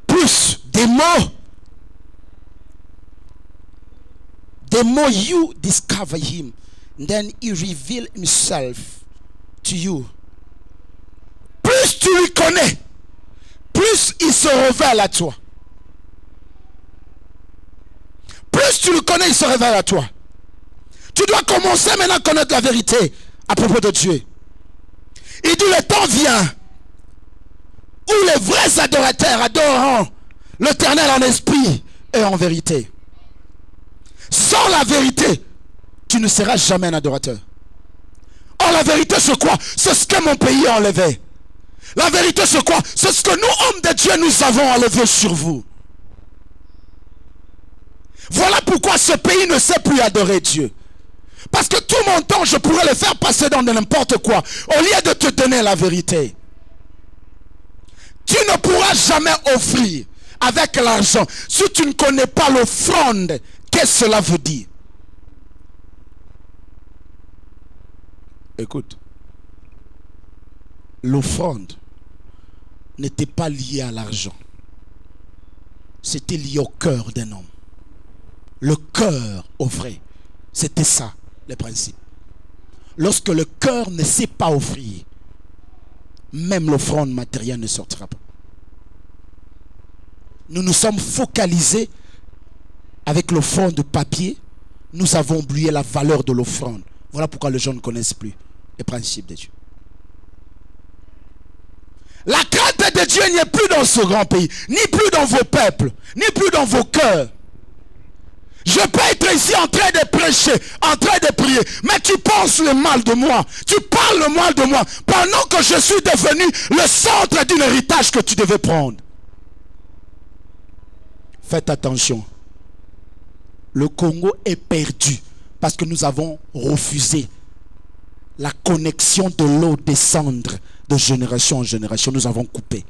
Plus des mots you discover him, then he reveal himself to you. Plus tu lui connais, plus il se révèle à toi. Plus tu le connais, il se révèle à toi. Tu dois commencer maintenant à connaître la vérité à propos de Dieu. Il dit, le temps vient où les vrais adorateurs adoreront l'Éternel en esprit et en vérité. Sans la vérité, tu ne seras jamais un adorateur. Or la vérité c'est quoi? C'est ce que mon pays a enlevé. La vérité c'est quoi? C'est ce que nous, hommes de Dieu, nous avons enlevé sur vous. Voilà pourquoi ce pays ne sait plus adorer Dieu. Parce que tout mon temps, je pourrais le faire passer dans n'importe quoi, au lieu de te donner la vérité. Tu ne pourras jamais offrir avec l'argent si tu ne connais pas l'offrande. Qu'est-ce que cela veut dire? Écoute, l'offrande n'était pas liée à l'argent. C'était lié au cœur d'un homme. Le cœur offrait. C'était ça, le principe. Lorsque le cœur ne sait pas offrir, même l'offrande matérielle ne sortira pas. Nous nous sommes focalisés avec l'offrande de papier. Nous avons oublié la valeur de l'offrande. Voilà pourquoi les gens ne connaissent plus les principes de Dieu. La crainte de Dieu n'est plus dans ce grand pays, ni plus dans vos peuples, ni plus dans vos cœurs. Je peux être ici en train de prêcher, en train de prier, mais tu penses le mal de moi. Tu parles le mal de moi pendant que je suis devenu le centre d'un héritage que tu devais prendre. Faites attention. Le Congo est perdu parce que nous avons refusé la connexion de l'eau descendre de génération en génération. Nous avons coupé.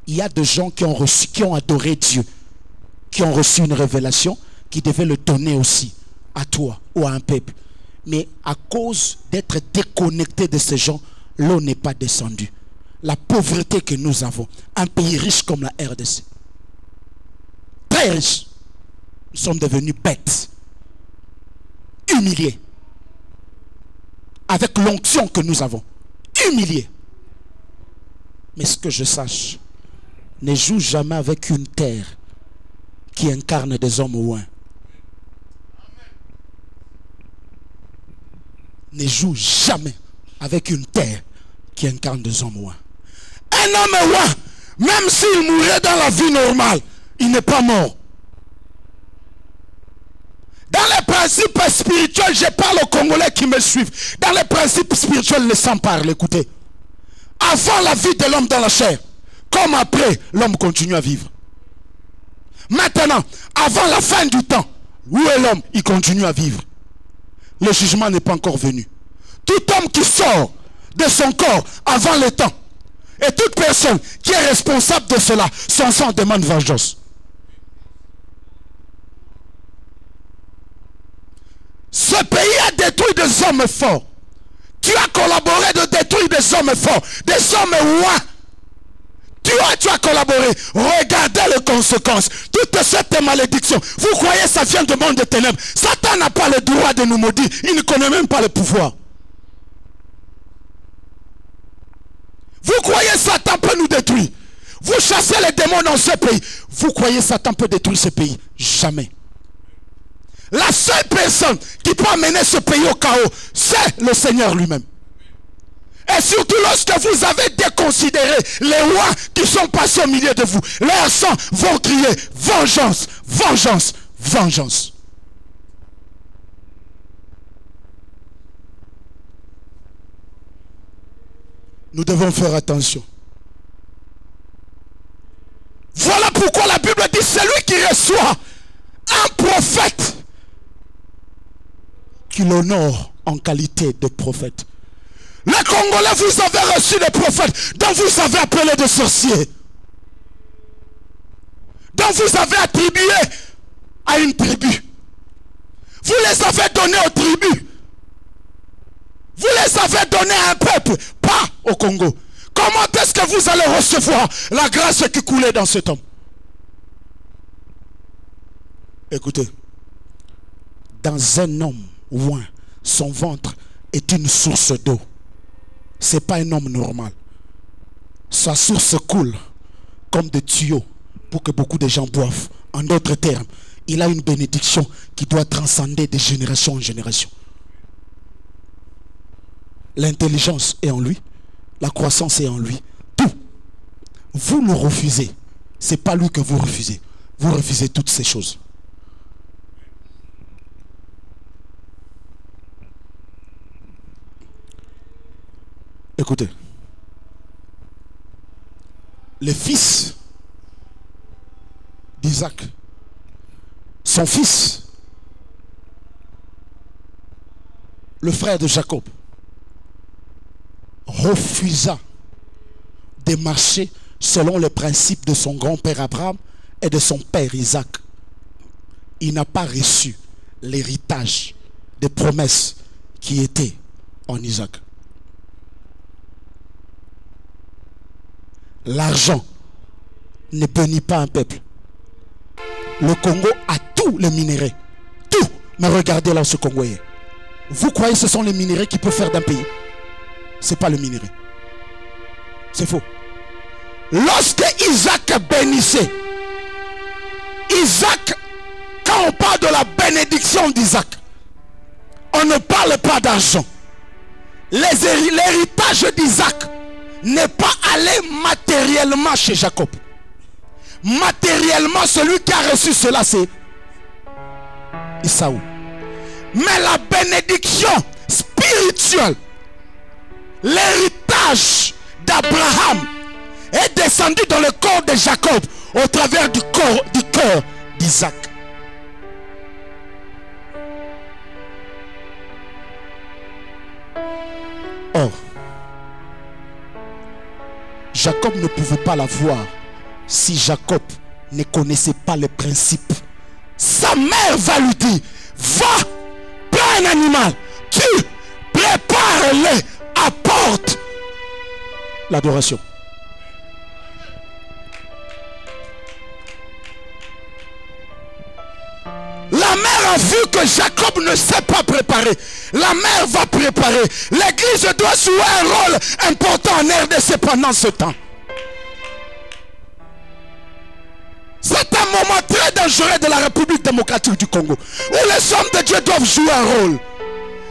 Il y a des gens qui ont reçu, qui ont adoré Dieu, qui ont reçu une révélation, qui devaient le donner aussi à toi ou à un peuple. Mais à cause d'être déconnecté de ces gens, l'eau n'est pas descendue. La pauvreté que nous avons, un pays riche comme la RDC, très riche, nous sommes devenus bêtes, humiliés, avec l'onction que nous avons, humiliés. Mais ce que je sache, ne joue jamais avec une terre qui incarne des hommes ouins. Ne joue jamais avec une terre qui incarne des hommes ouins. Un homme ouin, même s'il mourait dans la vie normale, il n'est pas mort. Dans les principes spirituels, je parle aux Congolais qui me suivent. Dans les principes spirituels, laissons parler, écoutez. Avant la vie de l'homme dans la chair, comme après, l'homme continue à vivre. Maintenant, avant la fin du temps, où est l'homme? Il continue à vivre. Le jugement n'est pas encore venu. Tout homme qui sort de son corps avant le temps, et toute personne qui est responsable de cela, son sang demande vengeance. Ce pays a détruit des hommes forts. Tu as collaboré de détruire des hommes forts, des hommes ouins. Tu as collaboré. Regardez les conséquences. Toute cette malédiction. Vous croyez que ça vient du monde des ténèbres? Satan n'a pas le droit de nous maudire. Il ne connaît même pas le pouvoir. Vous croyez que Satan peut nous détruire? Vous chassez les démons dans ce pays. Vous croyez que Satan peut détruire ce pays? Jamais. La seule personne qui peut amener ce pays au chaos, c'est le Seigneur lui-même. Et surtout lorsque vous avez déconsidéré les rois qui sont passés au milieu de vous, leurs sangs vont crier vengeance, vengeance, vengeance. Nous devons faire attention. Voilà pourquoi la Bible dit celui qui reçoit un prophète qui l'honore en qualité de prophète. Les Congolais, vous avez reçu des prophètes dont vous avez appelé des sorciers, dont vous avez attribué à une tribu. Vous les avez donnés aux tribus. Vous les avez donnés à un peuple, pas au Congo. Comment est-ce que vous allez recevoir la grâce qui coulait dans cet homme? Écoutez, dans un homme ouin, son ventre est une source d'eau. Ce n'est pas un homme normal. Sa source coule comme des tuyaux pour que beaucoup de gens boivent. En d'autres termes, il a une bénédiction qui doit transcender de génération en génération. L'intelligence est en lui, la croissance est en lui. Tout. Vous le refusez. Ce n'est pas lui que vous refusez. Vous refusez toutes ces choses. Écoutez, le fils d'Isaac, son fils, le frère de Jacob, refusa de marcher selon les principes de son grand-père Abraham et de son père Isaac. Il n'a pas reçu l'héritage des promesses qui étaient en Isaac. L'argent ne bénit pas un peuple. Le Congo a tous les minéraux. Tout. Mais regardez là où ce Congo est. Vous croyez que ce sont les minéraux qui peuvent faire d'un pays? Ce n'est pas le minerai. C'est faux. Lorsque Isaac bénissait, Isaac, quand on parle de la bénédiction d'Isaac, on ne parle pas d'argent. L'héritage d'Isaac n'est pas allé matériellement chez Jacob. Matériellement, celui qui a reçu cela, c'est Isaou. Mais la bénédiction spirituelle, l'héritage d'Abraham est descendu dans le corps de Jacob au travers du cœur d'Isaac. Or, Jacob ne pouvait pas la voir si Jacob ne connaissait pas les principes. Sa mère va lui dire, va, prends un animal, tue, prépare-le, apporte l'adoration. La mère a vu que Jacob ne sait pas préparer. La mère va préparer. L'église doit jouer un rôle important en RDC pendant ce temps. C'est un moment très dangereux de la République démocratique du Congo, où les hommes de Dieu doivent jouer un rôle.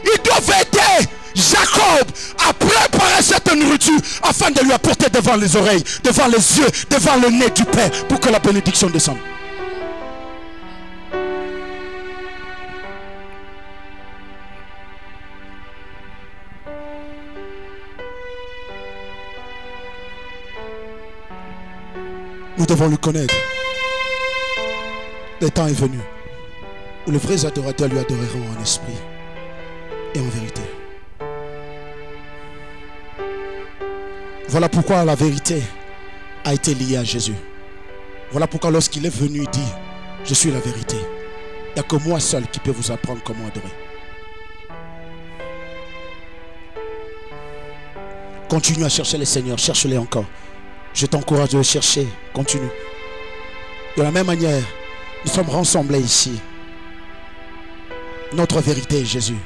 Ils doivent aider Jacob à préparer cette nourriture afin de lui apporter devant les oreilles, devant les yeux, devant le nez du Père, pour que la bénédiction descende. Nous devons le connaître. Le temps est venu où les vrais adorateurs lui adoreront en esprit et en vérité. Voilà pourquoi la vérité a été liée à Jésus. Voilà pourquoi lorsqu'il est venu, il dit, je suis la vérité. Il n'y a que moi seul qui peux vous apprendre comment adorer. Continue à chercher le Seigneur, cherche-les encore. Je t'encourage de le chercher, continue. De la même manière, nous sommes rassemblés ici. Notre vérité est Jésus.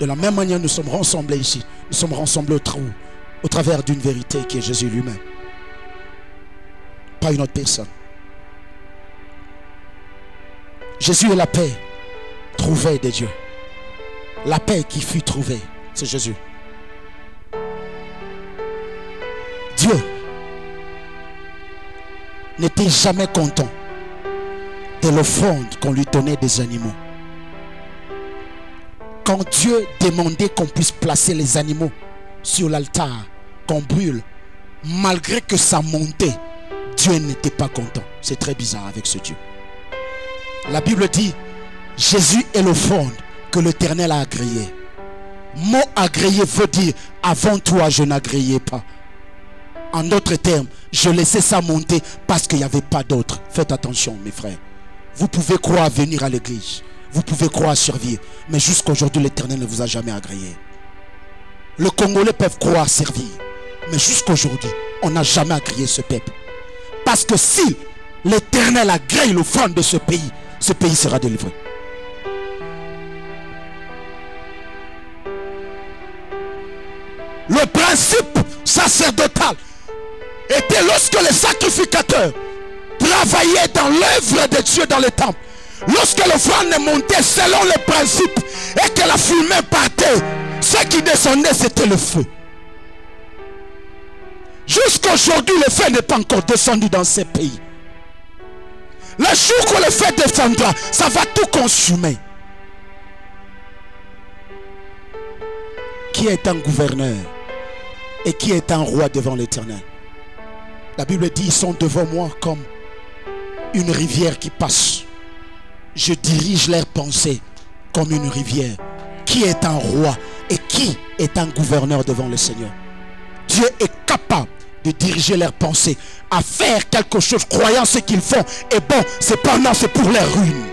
De la même manière, nous sommes rassemblés ici. Nous sommes rassemblés au travers d'une vérité qui est Jésus lui-même. Pas une autre personne. Jésus est la paix trouvée de Dieu. La paix qui fut trouvée, c'est Jésus. Dieu n'était jamais content de l'offrande qu'on lui donnait des animaux. Quand Dieu demandait qu'on puisse placer les animaux sur l'altar, qu'on brûle, malgré que ça montait, Dieu n'était pas content. C'est très bizarre avec ce Dieu. La Bible dit, Jésus est l'offrande que l'Éternel a agréée. Mot agréé veut dire, avant toi je n'agréais pas. En d'autres termes, je laissais ça monter parce qu'il n'y avait pas d'autre. Faites attention mes frères. Vous pouvez croire venir à l'église. Vous pouvez croire servir. Mais jusqu'à aujourd'hui, l'Éternel ne vous a jamais agréé. Les Congolais peuvent croire servir. Mais jusqu'à aujourd'hui, on n'a jamais agréé ce peuple. Parce que si l'Éternel agrée l'offrande de ce pays sera délivré. Le principe sacerdotal était lorsque les sacrificateurs travaillaient dans l'œuvre de Dieu dans le temple. Lorsque l'offrande montait selon les principes et que la fumée partait, ce qui descendait c'était le feu. Jusqu'à aujourd'hui, le feu n'est pas encore descendu dans ces pays. Le jour où le feu descendra, ça va tout consumer. Qui est un gouverneur et qui est un roi devant l'Éternel? La Bible dit, ils sont devant moi comme une rivière qui passe. Je dirige leurs pensées comme une rivière. Qui est un roi et qui est un gouverneur devant le Seigneur? Dieu est capable de diriger leurs pensées à faire quelque chose, croyant ce qu'ils font est bon, cependant c'est pour leur ruine.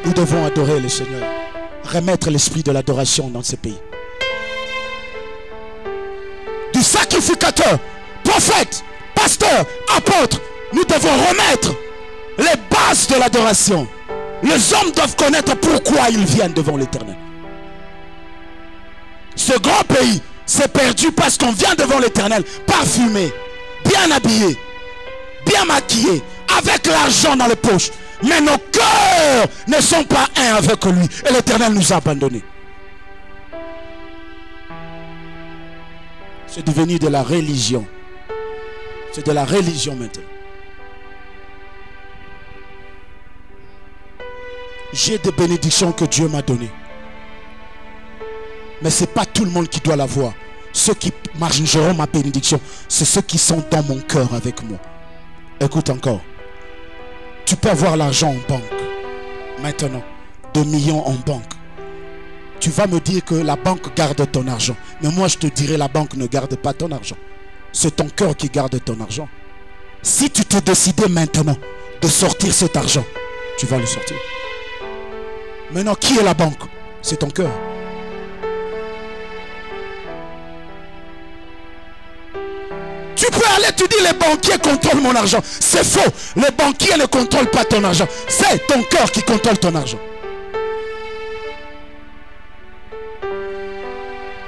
Nous devons adorer le Seigneur, remettre l'esprit de l'adoration dans ce pays. Du sacrificateur, prophète, pasteur, apôtre, nous devons remettre les bases de l'adoration. Les hommes doivent connaître pourquoi ils viennent devant l'Éternel. Ce grand pays s'est perdu parce qu'on vient devant l'Éternel parfumé, bien habillé, bien maquillé, avec l'argent dans les poches. Mais nos cœurs ne sont pas un avec lui. Et l'Éternel nous a abandonnés. C'est devenu de la religion. C'est de la religion maintenant. J'ai des bénédictions que Dieu m'a données. Mais ce n'est pas tout le monde qui doit l'avoir. Ceux qui mangeront ma bénédiction, c'est ceux qui sont dans mon cœur avec moi. Écoute encore. Tu peux avoir l'argent en banque. Maintenant, 2 millions en banque. Tu vas me dire que la banque garde ton argent. Mais moi, je te dirai, la banque ne garde pas ton argent. C'est ton cœur qui garde ton argent. Si tu te décidais maintenant de sortir cet argent, tu vas le sortir. Maintenant, qui est la banque? C'est ton cœur. Tu peux aller, tu dis les banquiers contrôlent mon argent. C'est faux. Les banquiers ne contrôlent pas ton argent. C'est ton cœur qui contrôle ton argent.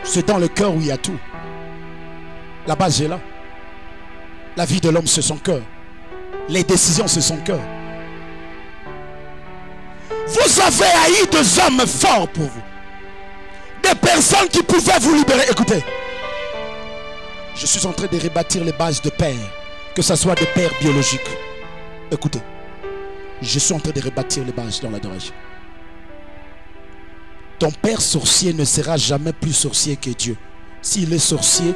C'est dans le cœur où il y a tout. La base est là. La vie de l'homme, c'est son cœur. Les décisions, c'est son cœur. Vous avez haï des hommes forts pour vous. Des personnes qui pouvaient vous libérer. Écoutez. Je suis en train de rebâtir les bases de pères. Que ce soit des pères biologiques. Écoutez. Je suis en train de rebâtir les bases dans l'adoration. Ton père sorcier ne sera jamais plus sorcier que Dieu. S'il est sorcier,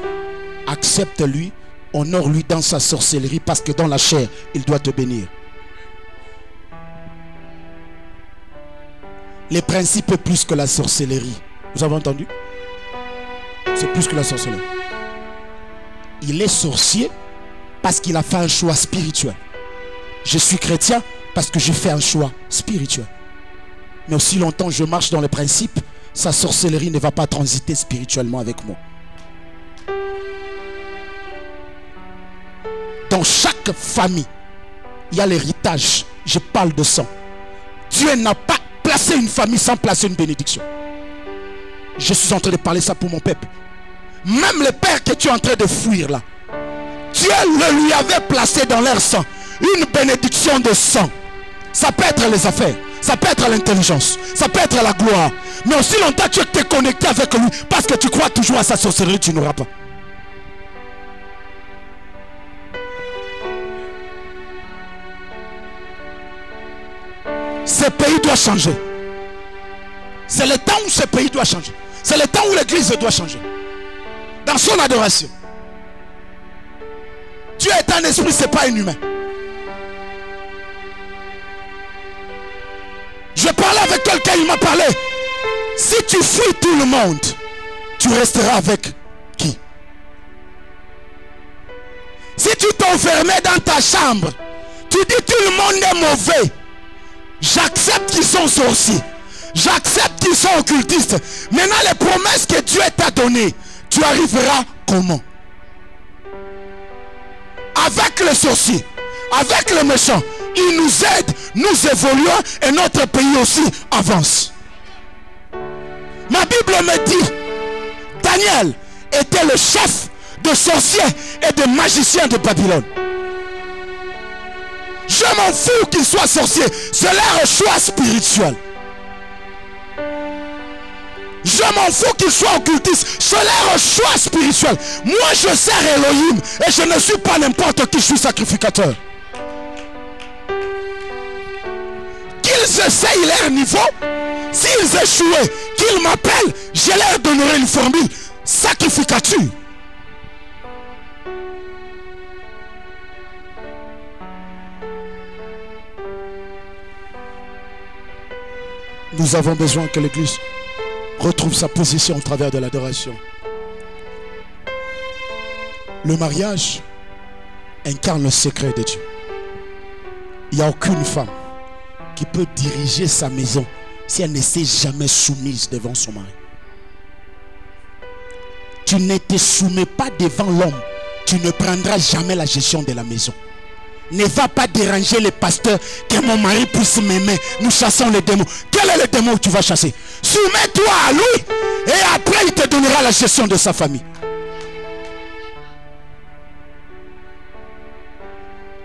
accepte-lui, honore-lui dans sa sorcellerie, parce que dans la chair, il doit te bénir. Les principes est plus que la sorcellerie. Vous avez entendu? C'est plus que la sorcellerie. Il est sorcier parce qu'il a fait un choix spirituel. Je suis chrétien parce que j'ai fait un choix spirituel. Mais aussi longtemps je marche dans les principes, sa sorcellerie ne va pas transiter spirituellement avec moi. Dans chaque famille, il y a l'héritage. Je parle de sang. Dieu n'a pas placé une famille sans placer une bénédiction. Je suis en train de parler ça pour mon peuple. Même les pères que tu es en train de fuir là, Dieu le lui avait placé dans leur sang une bénédiction de sang. Ça peut être les affaires, ça peut être l'intelligence, ça peut être la gloire. Mais aussi longtemps tu es connecté avec lui parce que tu crois toujours à sa sorcellerie, tu n'auras pas. Ce pays doit changer. C'est le temps où ce pays doit changer. C'est le temps où l'église doit changer. Dans son adoration. Dieu est un esprit, ce n'est pas un humain. Je parlais avec quelqu'un, il m'a parlé. Si tu fuis tout le monde, tu resteras avec qui? Si tu t'enfermais dans ta chambre, tu dis tout le monde est mauvais. J'accepte qu'ils sont sorciers. J'accepte qu'ils sont occultistes. Maintenant les promesses que Dieu t'a données, tu arriveras comment? Avec les sorciers, avec les méchants, ils nous aident, nous évoluons et notre pays aussi avance. Ma Bible me dit, Daniel était le chef de sorciers et de magiciens de Babylone. Je m'en fous qu'ils soient sorciers, c'est leur choix spirituel. Je m'en fous qu'ils soient occultistes, c'est leur choix spirituel. Moi je sers Elohim et je ne suis pas n'importe qui, je suis sacrificateur. Qu'ils essayent leur niveau, s'ils échouaient, qu'ils m'appellent, je leur donnerai une formule, sacrificature. Nous avons besoin que l'église retrouve sa position au travers de l'adoration. Le mariage incarne le secret de Dieu. Il n'y a aucune femme qui peut diriger sa maison si elle ne s'est jamais soumise devant son mari. Tu ne te soumets pas devant l'homme, tu ne prendras jamais la gestion de la maison. Ne va pas déranger les pasteurs, que mon mari puisse m'aimer. Nous chassons les démons. Quel est le démon que tu vas chasser? Soumets-toi à lui et après il te donnera la gestion de sa famille.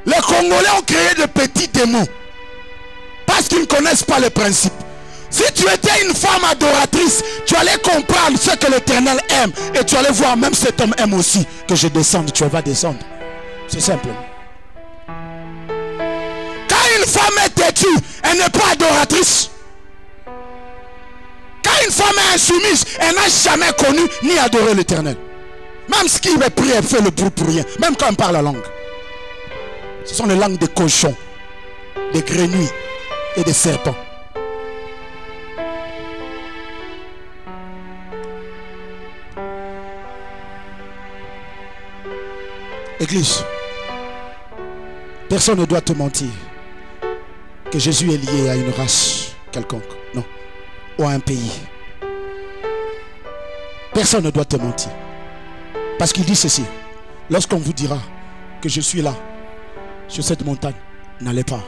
Les Congolais ont créé de petits démons parce qu'ils ne connaissent pas les principes. Si tu étais une femme adoratrice, tu allais comprendre ce que l'Éternel aime et tu allais voir, même cet homme aime aussi que je descende, tu vas descendre. C'est simple. Quand une femme est têtue, elle n'est pas adoratrice. Quand une femme est insoumise, elle n'a jamais connu ni adoré l'Éternel. Même ce qui est prié, elle fait le bruit pour rien. Même quand elle parle la langue. Ce sont les langues des cochons, des grenouilles et des serpents. Église, personne ne doit te mentir que Jésus est lié à une race quelconque, non, ou à un pays. Personne ne doit te mentir. Parce qu'il dit ceci: lorsqu'on vous dira que je suis là, sur cette montagne, n'allez pas.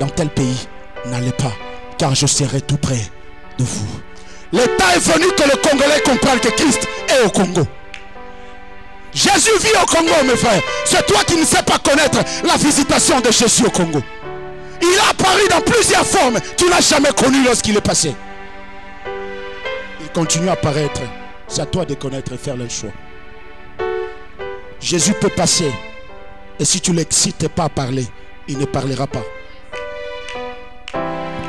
Dans tel pays, n'allez pas, car je serai tout près de vous. Le temps est venu que le Congolais comprenne que Christ est au Congo. Jésus vit au Congo, mes frères. C'est toi qui ne sais pas connaître la visitation de Jésus au Congo. Il a apparu dans plusieurs formes. Tu n'as jamais connu lorsqu'il est passé. Il continue à apparaître. C'est à toi de connaître et faire le choix. Jésus peut passer. Et si tu ne l'excites pas à parler, il ne parlera pas.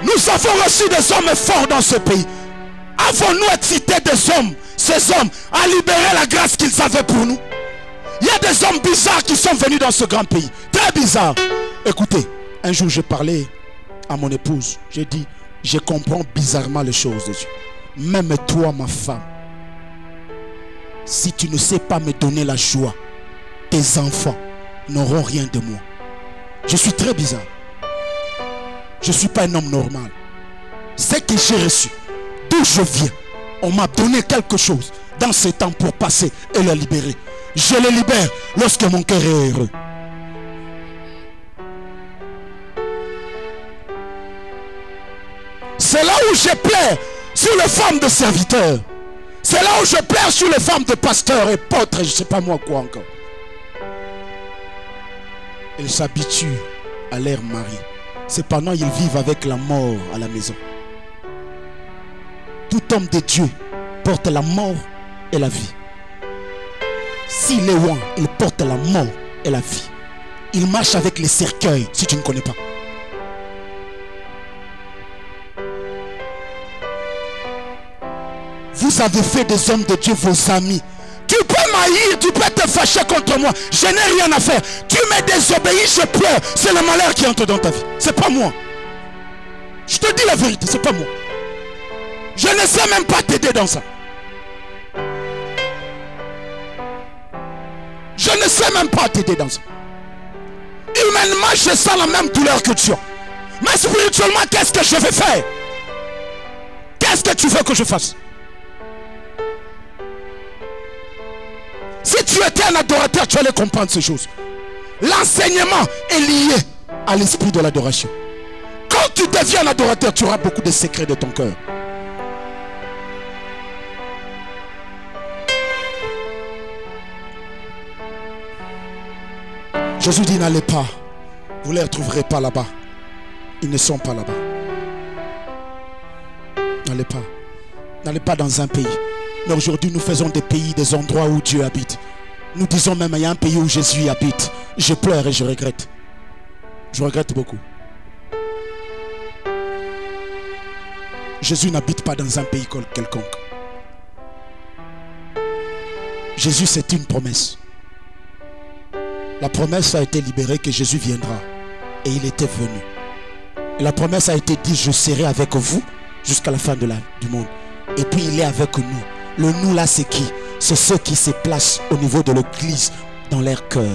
Nous avons reçu des hommes forts dans ce pays. Avons-nous excité des hommes, ces hommes, à libérer la grâce qu'ils avaient pour nous? Il y a des hommes bizarres qui sont venus dans ce grand pays. Très bizarres. Écoutez, un jour j'ai parlé à mon épouse. J'ai dit, je comprends bizarrement les choses de Dieu. Même toi, ma femme, si tu ne sais pas me donner la joie, tes enfants n'auront rien de moi. Je suis très bizarre. Je ne suis pas un homme normal. Ce que j'ai reçu, d'où je viens, on m'a donné quelque chose dans ce temps pour passer et le libérer. Je le libère lorsque mon cœur est heureux. C'est là où je plaire sur les femmes de serviteurs. C'est là où je plaire sur les femmes de pasteurs et potres, je ne sais pas moi quoi encore. Elles s'habituent à leur mari. Cependant, ils vivent avec la mort à la maison. Tout homme de Dieu porte la mort et la vie. S'il est loin, il porte la mort et la vie. Il marche avec les cercueils, si tu ne connais pas. Vous avez fait des hommes de Dieu vos amis. Tu peux m'haïr, tu peux te fâcher contre moi. Je n'ai rien à faire. Tu me désobéis, je pleure. C'est le malheur qui entre dans ta vie. C'est pas moi. Je te dis la vérité, c'est pas moi. Je ne sais même pas t'aider dans ça. Je ne sais même pas t'aider dans ça. Humainement, je sens la même douleur que tu as. Mais spirituellement, qu'est-ce que je vais faire? Qu'est-ce que tu veux que je fasse? Si tu étais un adorateur, tu allais comprendre ces choses. L'enseignement est lié à l'esprit de l'adoration. Quand tu deviens un adorateur, tu auras beaucoup de secrets de ton cœur. Jésus dit, n'allez pas. Vous ne les retrouverez pas là-bas. Ils ne sont pas là-bas. N'allez pas. N'allez pas dans un pays. Mais aujourd'hui, nous faisons des pays, des endroits où Dieu habite. Nous disons même, il y a un pays où Jésus habite. Je pleure et je regrette. Je regrette beaucoup. Jésus n'habite pas dans un pays quelconque. Jésus, c'est une promesse. La promesse a été libérée que Jésus viendra. Et il était venu. Et la promesse a été dit, je serai avec vous jusqu'à la fin du monde. Et puis il est avec nous. Le nous là, c'est qui? C'est ceux qui se placent au niveau de l'église dans leur cœur.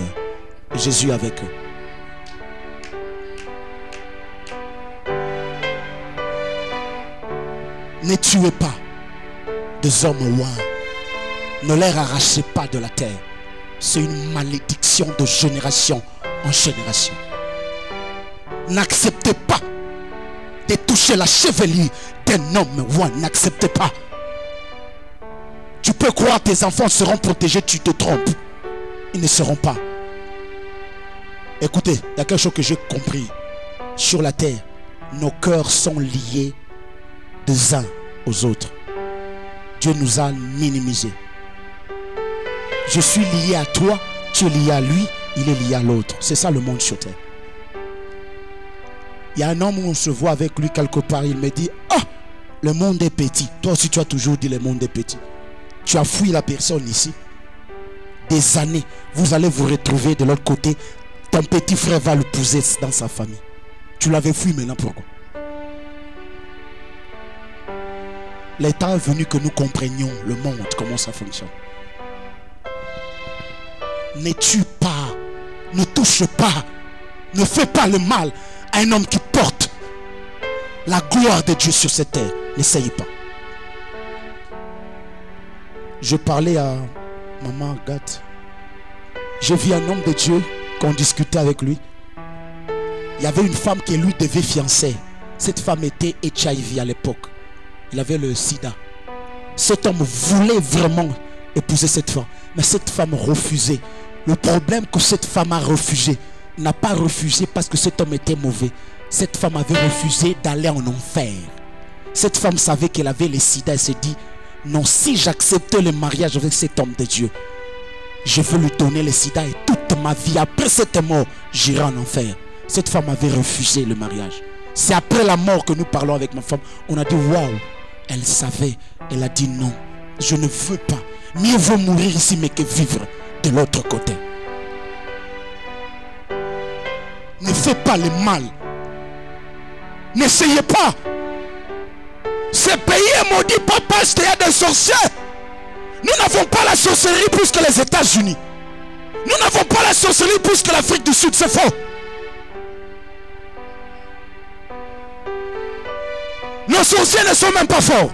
Jésus avec eux. Ne tuez pas des hommes loin. Ne leur arrachez pas de la terre. C'est une malédiction de génération en génération. N'acceptez pas de toucher la chevelure d'un homme loin. N'acceptez pas. Tu peux croire que tes enfants seront protégés, tu te trompes. Ils ne seront pas. Écoutez, il y a quelque chose que j'ai compris. Sur la terre, nos cœurs sont liés des uns aux autres. Dieu nous a minimisés. Je suis lié à toi, tu es lié à lui, il est lié à l'autre. C'est ça le monde sur terre. Il y a un homme où on se voit avec lui quelque part, il me dit, ah, le monde est petit. Toi aussi tu as toujours dit le monde est petit. Tu as fui la personne ici. Des années, vous allez vous retrouver de l'autre côté. Ton petit frère va l'épouser dans sa famille. Tu l'avais fui, maintenant pourquoi? Le temps est venu que nous comprenions le monde, comment ça fonctionne. Ne tue pas, ne touche pas, ne fais pas le mal à un homme qui porte la gloire de Dieu sur cette terre. N'essayez pas. Je parlais à maman Agathe. J'ai vu un homme de Dieu qu'on discutait avec lui. Il y avait une femme qui lui devait fiancer. Cette femme était HIV à l'époque. Il avait le sida. Cet homme voulait vraiment épouser cette femme. Mais cette femme refusait. Le problème que cette femme a refusé, n'a pas refusé parce que cet homme était mauvais. Cette femme avait refusé d'aller en enfer. Cette femme savait qu'elle avait le sida et s'est dit, non, si j'acceptais le mariage avec cet homme de Dieu, je veux lui donner le sida et toute ma vie, après cette mort, j'irai en enfer. Cette femme avait refusé le mariage. C'est après la mort que nous parlons avec ma femme. On a dit, waouh, elle savait. Elle a dit non, je ne veux pas. Mieux vaut mourir ici mais que vivre de l'autre côté. Ne faites pas le mal. N'essayez pas. Ce pays est maudit, papa, parce qu'il y a des sorciers. Nous n'avons pas la sorcellerie plus que les États-Unis. Nous n'avons pas la sorcellerie plus que l'Afrique du Sud, c'est faux. Nos sorciers ne sont même pas forts.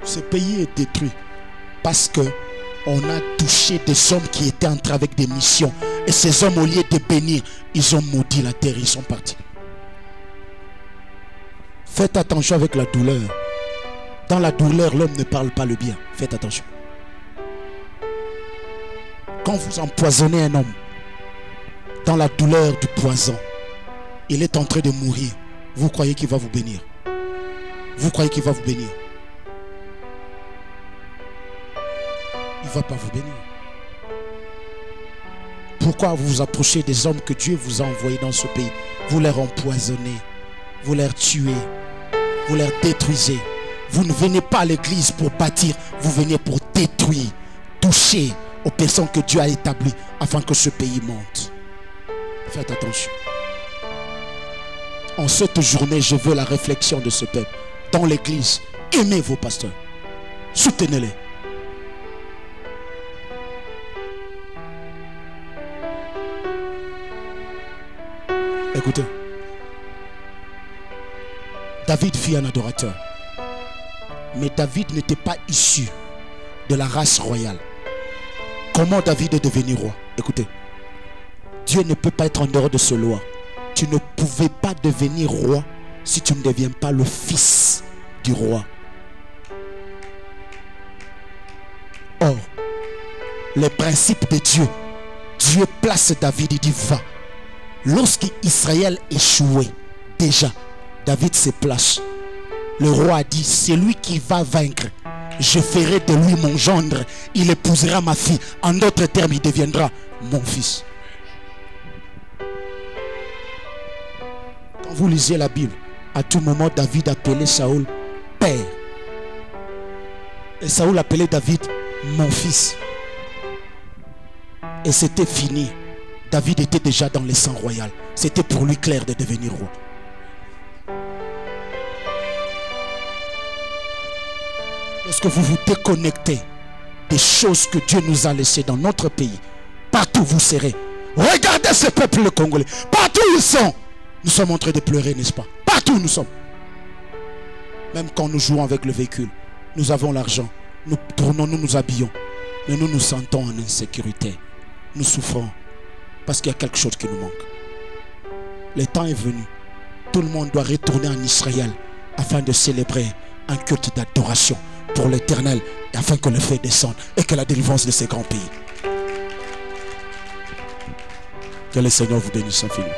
Ce pays est détruit parce que on a touché des hommes qui étaient entrés avec des missions. Et ces hommes, au lieu de bénir, ils ont maudit la terre, ils sont partis. Faites attention avec la douleur. Dans la douleur, l'homme ne parle pas le bien. Faites attention. Quand vous empoisonnez un homme, dans la douleur du poison, il est en train de mourir. Vous croyez qu'il va vous bénir? Vous croyez qu'il va vous bénir? Il ne va pas vous bénir. Pourquoi vous vous approchez des hommes que Dieu vous a envoyés dans ce pays? Vous les empoisonnez, vous les tuez, vous les détruisez. Vous ne venez pas à l'église pour bâtir, vous venez pour détruire, toucher aux personnes que Dieu a établies afin que ce pays monte. Faites attention. En cette journée, je veux la réflexion de ce peuple. Dans l'église, aimez vos pasteurs. Soutenez-les. Écoutez. David fut un adorateur. Mais David n'était pas issu de la race royale. Comment David est devenu roi? Écoutez. Dieu ne peut pas être en dehors de ce loi. Tu ne pouvais pas devenir roi si tu ne deviens pas le fils du roi. Or, les principes de Dieu, Dieu place David, il dit va. Lorsqu'Israël échouait, déjà, David se place. Le roi a dit, c'est lui qui va vaincre. Je ferai de lui mon gendre. Il épousera ma fille. En d'autres termes, il deviendra mon fils. Quand vous lisez la Bible, à tout moment, David appelait Saül père. Et Saül appelait David mon fils. Et c'était fini. David était déjà dans le sang royal. C'était pour lui clair de devenir roi. Lorsque vous vous déconnectez des choses que Dieu nous a laissées dans notre pays, partout où vous serez. Regardez ce peuple congolais. Partout où ils sont. Nous sommes en train de pleurer, n'est-ce pas? Partout où nous sommes. Même quand nous jouons avec le véhicule, nous avons l'argent. Nous tournons, nous nous habillons. Mais nous nous sentons en insécurité. Nous souffrons. Parce qu'il y a quelque chose qui nous manque. Le temps est venu. Tout le monde doit retourner en Israël afin de célébrer un culte d'adoration pour l'Éternel, afin que le feu descende et que la délivrance de ces grands pays. Que le Seigneur vous bénisse infiniment.